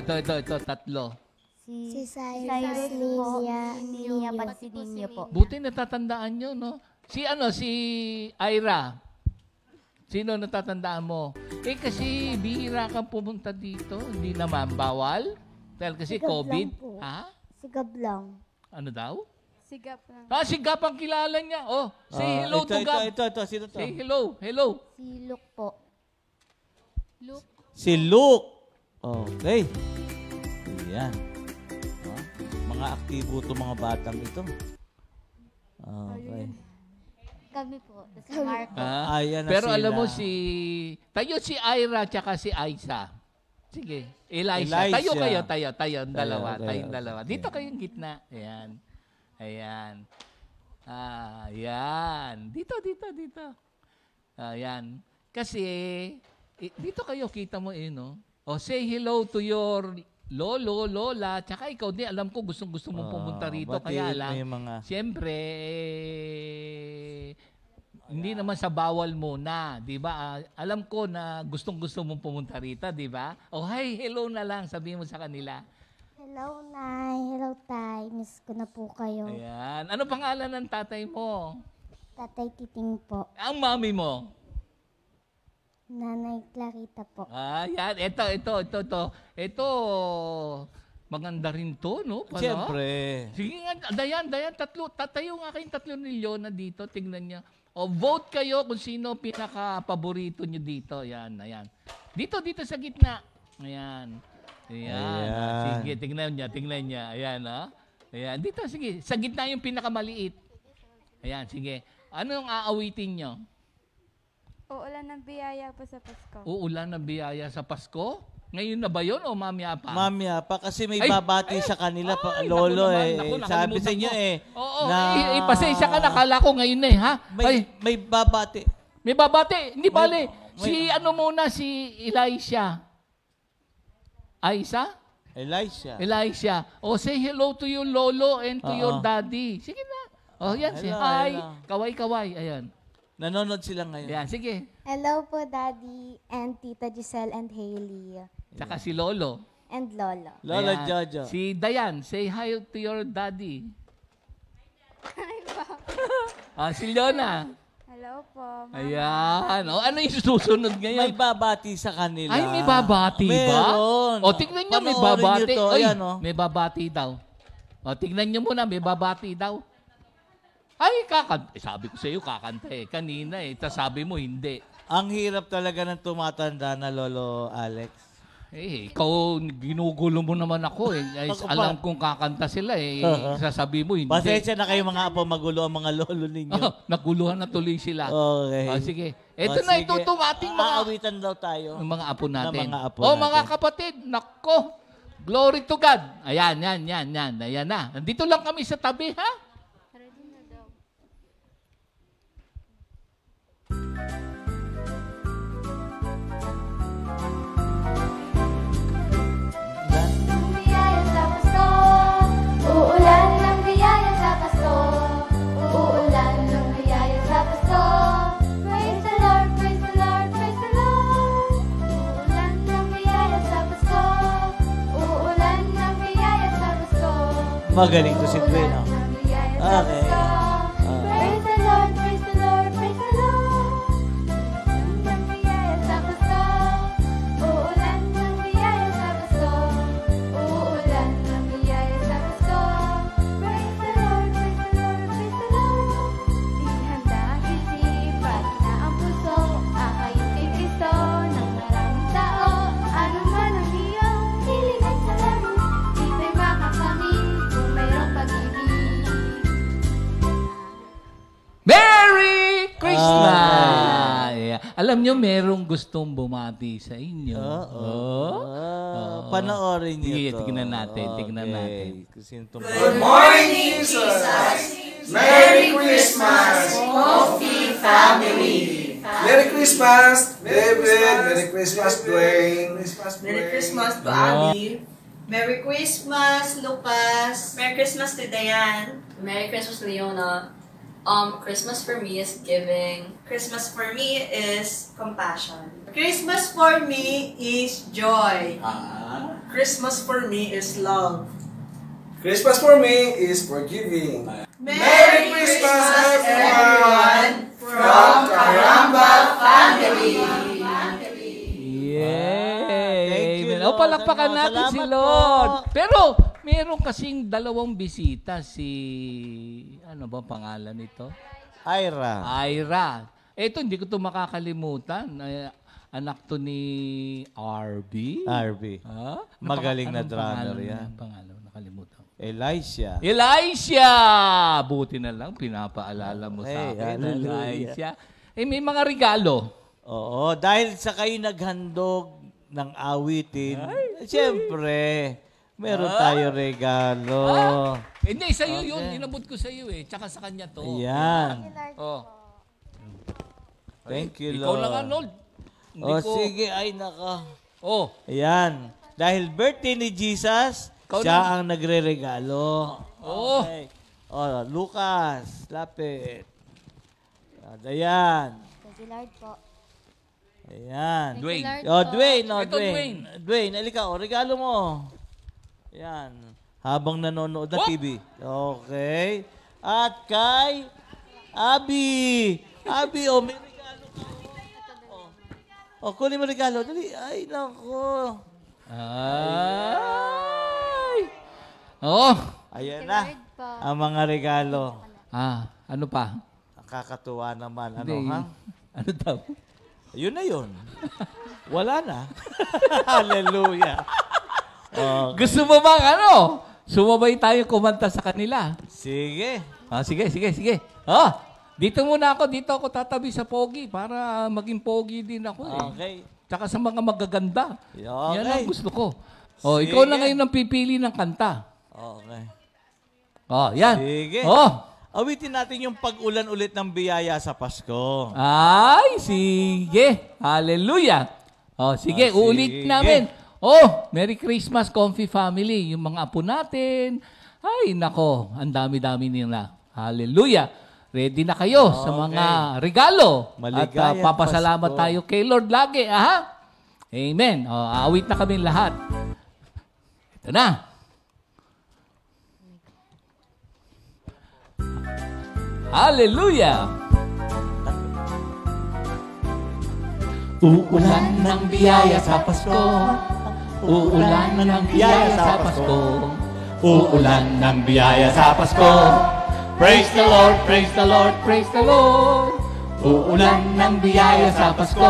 tatlo.
Si Cyrus, Ninia, pati si Ninyo po.
Buti natatandaan nyo, no? Si Ira. Sino natatandaan mo? Kasi bihira kang pumunta dito. Hindi naman, bawal? Dahil kasi
Sigap
COVID.
lang po.
Ha?
Sigap lang.
Ano daw?
Sigap lang.
Si Gap ang kilala niya. Say hello to Gap.
Ito. Sino to?
Say hello. Hello.
Si Luke po.
Si Luke. Okay. Ayan. Mga aktibo itong mga batang ito. Okay.
Kami po. Si Marco.
Ayan na
Pero
sila.
alam mo si Ira tsaka si Aiza. Sige. Eliza. Tayo kayo. Tayong dalawa. Dito kayong gitna. Ayan. Ayan. Dito. Ayan. Kasi, dito kayo, kita mo no? Say hello to your lolo, lola, tsaka ikaw din, alam ko gustong-gusto mong pumunta rito. Kaya lang, siyempre, hindi naman sa bawal muna, di ba? Alam ko na gustong-gusto mong pumunta rito, di ba? Hello na lang, sabihin mo sa kanila.
Hello, Nay. Hello, Tay. Miss ko na po kayo.
Ayan. Ano pangalan ng tatay mo?
Tatay Titing po.
Ang mami mo?
Nanay Clarita po.
Yan. Ito. Maganda rin to, no?
Siyempre.
Sige nga, Dayan, tatlo. Tatayo nga kayong 3 milyon na dito. Tingnan niya. vote kayo kung sino pinaka-paborito nyo dito. Ayan, ayan. Dito sa gitna. Ayan. Ayan. Sige, tingnan niya. Ayan, ha? Ayan. Dito, sige. Sa gitna yung pinakamaliit. Ayan, sige. Ano yung aawitin nyo?
Uulan ng biyaya po sa Pasko.
Uulan ng biyaya sa Pasko? Ngayon na ba yun o mamaya pa?
Mamaya pa kasi may babati sa kanila pa, lolo sabi sa inyo
Oo, pasensya ka, nakala ko ngayon na ha?
May babati.
May babati? Hindi bale. Si Elisha. Elisha. Say hello to your lolo and to your daddy. Sige na. Yan. Say hi. Kaway-kaway. Ayan.
Nanonood sila ngayon.
Yan, sige.
Hello po, Daddy and Tita Giselle and Hailey.
Tsaka si Lolo.
And Lolo.
Lolo Jojo.
Si Dayan, say hi to your daddy. Si Leona.
Hello po, Mama.
Ayan. Ano yung susunod ngayon?
May babati sa kanila.
Ay, may babati ba?
Meron.
Tignan nyo, may babati. May babati daw. Tignan nyo muna, may babati daw. Ay, sabi ko sa iyo, kakanta kanina tas sabi mo, hindi.
Ang hirap talaga ng tumatanda na Lolo Alex.
Ikaw, ginugulo mo naman ako alam kong kakanta sila sasabi mo, hindi.
Pasensya na kayo mga apo, magulo ang mga lolo ninyo.
Naguluhan na tuloy sila.
Okay.
Sige. Ito na itutong ating mga...
Aawitan daw tayo.
Mga apo natin.
Mga apo natin.
Mga kapatid, nako. Glory to God. Ayan. Ayan na. Nandito lang kami sa tabi, ha?
Uulan ng biyaya sa Pasko. Uulan ng biyaya sa Pasko. Praise the Lord, praise the Lord, praise the Lord. Uulan ng biyaya sa Pasko. Uulan ng biyaya sa Pasko.
Magaling to si Gwen, no? Okay.
Praise the Lord, praise the Lord, praise the Lord. Uulan ng biyaya sa Pasko. Uulan ng biyaya sa Pasko. Uulan ng biyaya sa Pasko. Praise the Lord, praise the Lord, praise the Lord. Ihanda isipan na ang puso, akayin kay Kristo ng maraming tao. Ano man ang iyong hiling at salamin, dito'y makakamit kung mayroong pag-ibig.
Merry Christmas! Alam nyo, merong gustong bumati sa inyo.
Panoorin niyo to.
Tignan natin.
Good morning, Jesus! Merry Christmas, Coffee Family! Merry Christmas, David! Merry Christmas, Dwayne!
Merry Christmas to Abby! Merry Christmas, Lucas!
Merry Christmas to Diane.
Merry Christmas, Leona! Christmas for me is giving.
Christmas for me is compassion.
Christmas for me is joy.
Christmas for me is love.
Christmas for me is forgiving.
Merry Christmas, everyone, from Caramba Family!
Yay! Palakpakan natin si Lord. Pero, meron kasing dalawang bisita ano ba pangalan nito?
Ira.
Ito, hindi ko ito makakalimutan. Anak to ni RB.
Magaling na drummer yan.
Pangalan, nakalimutan.
Elisha.
Buti na lang, pinapaalala mo sa akin. Elisha. May mga regalo.
Oo, dahil sa kayo naghandog ng awitin, siyempre, meron tayo regalo.
Hindi, sa'yo yun. Inabot ko sa'yo Tsaka sa kanya to.
Ayan. Thank you, Lord.
Ikaw na nga, Lord.
Sige. Ay, naka. Ayan. Dahil birthday ni Jesus, siya ang nagre-regalo. Okay. Lucas, lapit. Ayan.
Thank you, Lord po.
Ayan.
Dwayne.
Dwayne. Dwayne, alika, regalo mo. Ayan. Habang nanonood ng TV. Okay. At kay Abby. May regalo ka. Kunin mo regalo. Dali. Ay, nako.
Oh.
Ayan na. Ang mga regalo.
Ano pa?
Kakatuwa naman. Ano,
Hindi.
ha?
Ano daw?
Yun na yun. Wala na. Hallelujah. Okay.
Gusto mo bang sumabay tayo kumanta sa kanila?
Sige.
Sige. Dito muna ako. Dito ako tatabi sa pogi para maging pogi din ako.
Okay.
Tsaka sa mga magaganda.
Okay.
Yan ang gusto ko.
Sige.
Ikaw na ngayon ang pipili ng kanta.
Okay.
Yan.
Sige. Awitin natin yung pag-ulan ulit ng biyaya sa Pasko.
Ay, sige. Hallelujah. Sige, ulit namin. Merry Christmas, Comfy Family. Yung mga apo natin. Ay, nako. Ang dami-dami nila. Hallelujah. Ready na kayo sa mga regalo.
Maligayang
At papasalamat
Pasko.
tayo kay Lord lagi. Amen. Awit na kami lahat. Ito na. Hallelujah! Uulan ng biyaya sa Pasko. Uulan ng biyaya sa Pasko. Uulan ng biyaya sa Pasko. Praise the Lord, praise the Lord, praise the Lord. Uulan ng biyaya sa Pasko.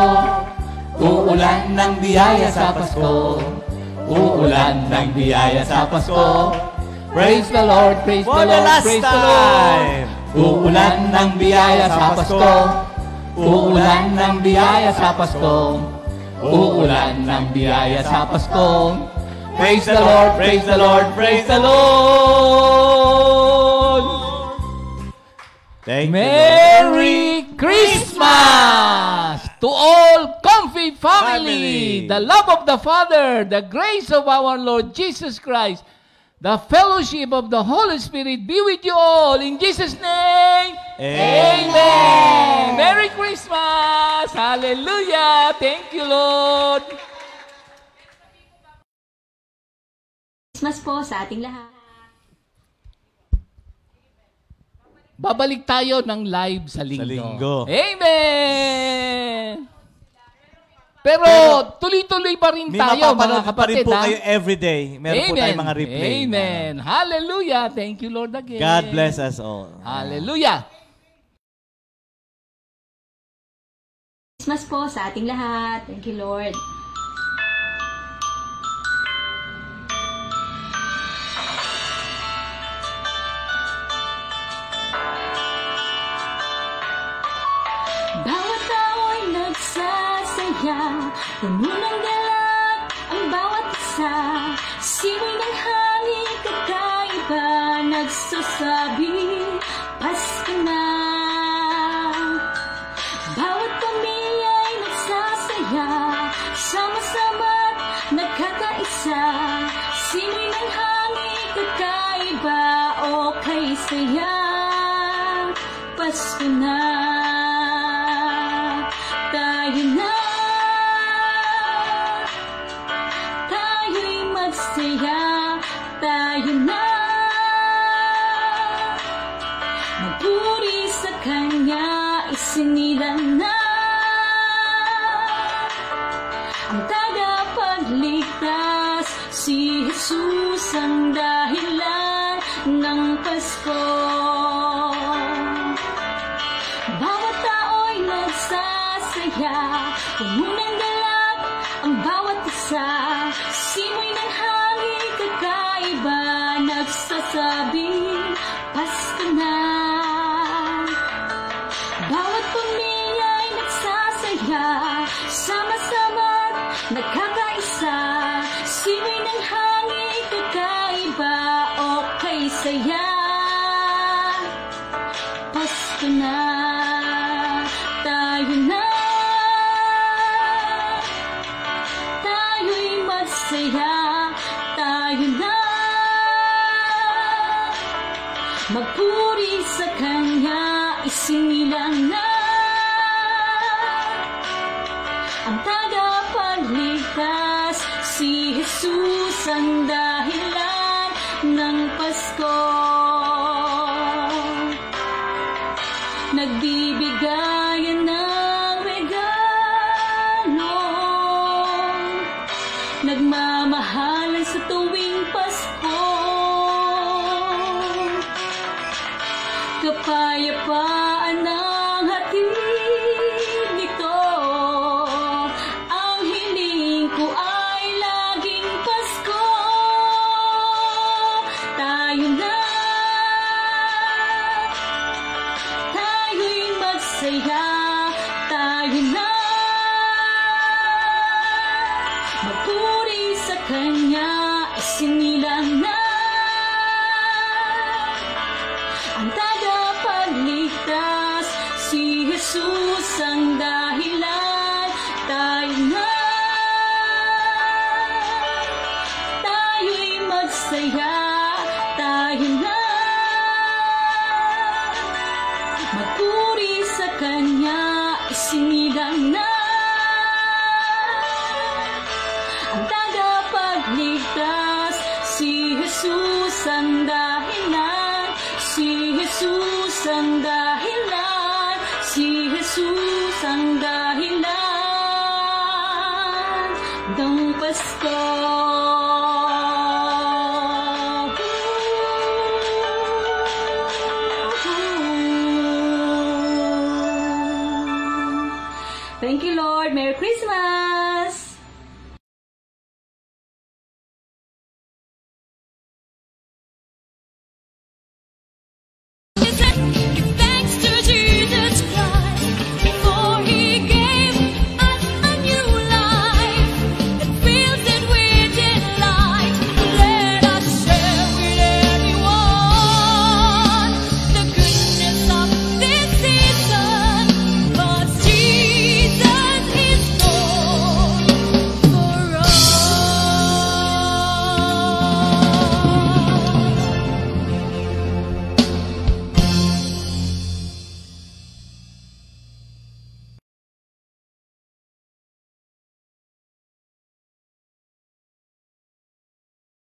Uulan ng biyaya sa Pasko. Uulan ng biyaya sa Pasko. Praise the Lord, praise the Lord, praise the Lord. Uulan ng biyaya sa Pasko. Uulan ng biyaya sa Pasko. Uulan ng biyaya sa Pasko. Praise the Lord, praise the Lord, praise the Lord.
Thank
Merry Christmas to all Comfy family. The love of the Father, the grace of our Lord Jesus Christ, the fellowship of the Holy Spirit be with you all. In Jesus' name, Amen. Merry Christmas. Hallelujah. Thank you, Lord.
Christmas po sa ating lahat.
Babalik tayo ng live sa linggo.
linggo.
Amen. Pero tuloy-tuloy pa rin
May
tayo, mga
mapapanood pa rin
kapatid.
po kayo everyday. Meron po tayong mga replay.
Amen. Hallelujah. Thank you, Lord, again.
God bless us all.
Hallelujah.
Christmas po sa ating lahat. Thank you, Lord.
Bawat tao'y nagsasaya, puno ng galak ang bawat isa. Simoy ng hangin kakaiba, nagsasabi, Pasko na. Bawat pamilya'y nagsasaya, sama-sama't nagkakaisa. Simoy ng hangin kakaiba, okay saya. Pasko na. Tayo na, tayo'y magsaya, tayo na, magpuri sa Kanya, isinilang na, ang tagapagligtas, si Jesus ang dahilan ng Pasko. Bawat tao'y nagsasaya, puno ng galak ang bawat isa. Simoy ng hangin kakaiba, nagsasabi, Pasko na. Bawat pamilya'y nagsasaya, sama-sama't nagkakaisa. Simoy ng hangin kakaiba, okay saya. Pasko na. Tayo na, tayo'y magsaya, tayo na, magpuri sa Kanya, isinilang na, ang tagapagligtas, si Jesus ang dahilan ng Pasko. Nagbibigayan ng regalo, nagmamahalan sa tuwing Pasko. Kapayapaan na
sinigang na ang tagapagligtas, si Jesus ang dahilan. Tayo'y magsaya, tayo na magpuri sa Kanya, isinigang na ang tagapagligtas, si Jesus ang dahilan, si Jesus ang dahilan, si Jesus ang dahilan ng Pasko. Thank you, Lord. Merry Christmas.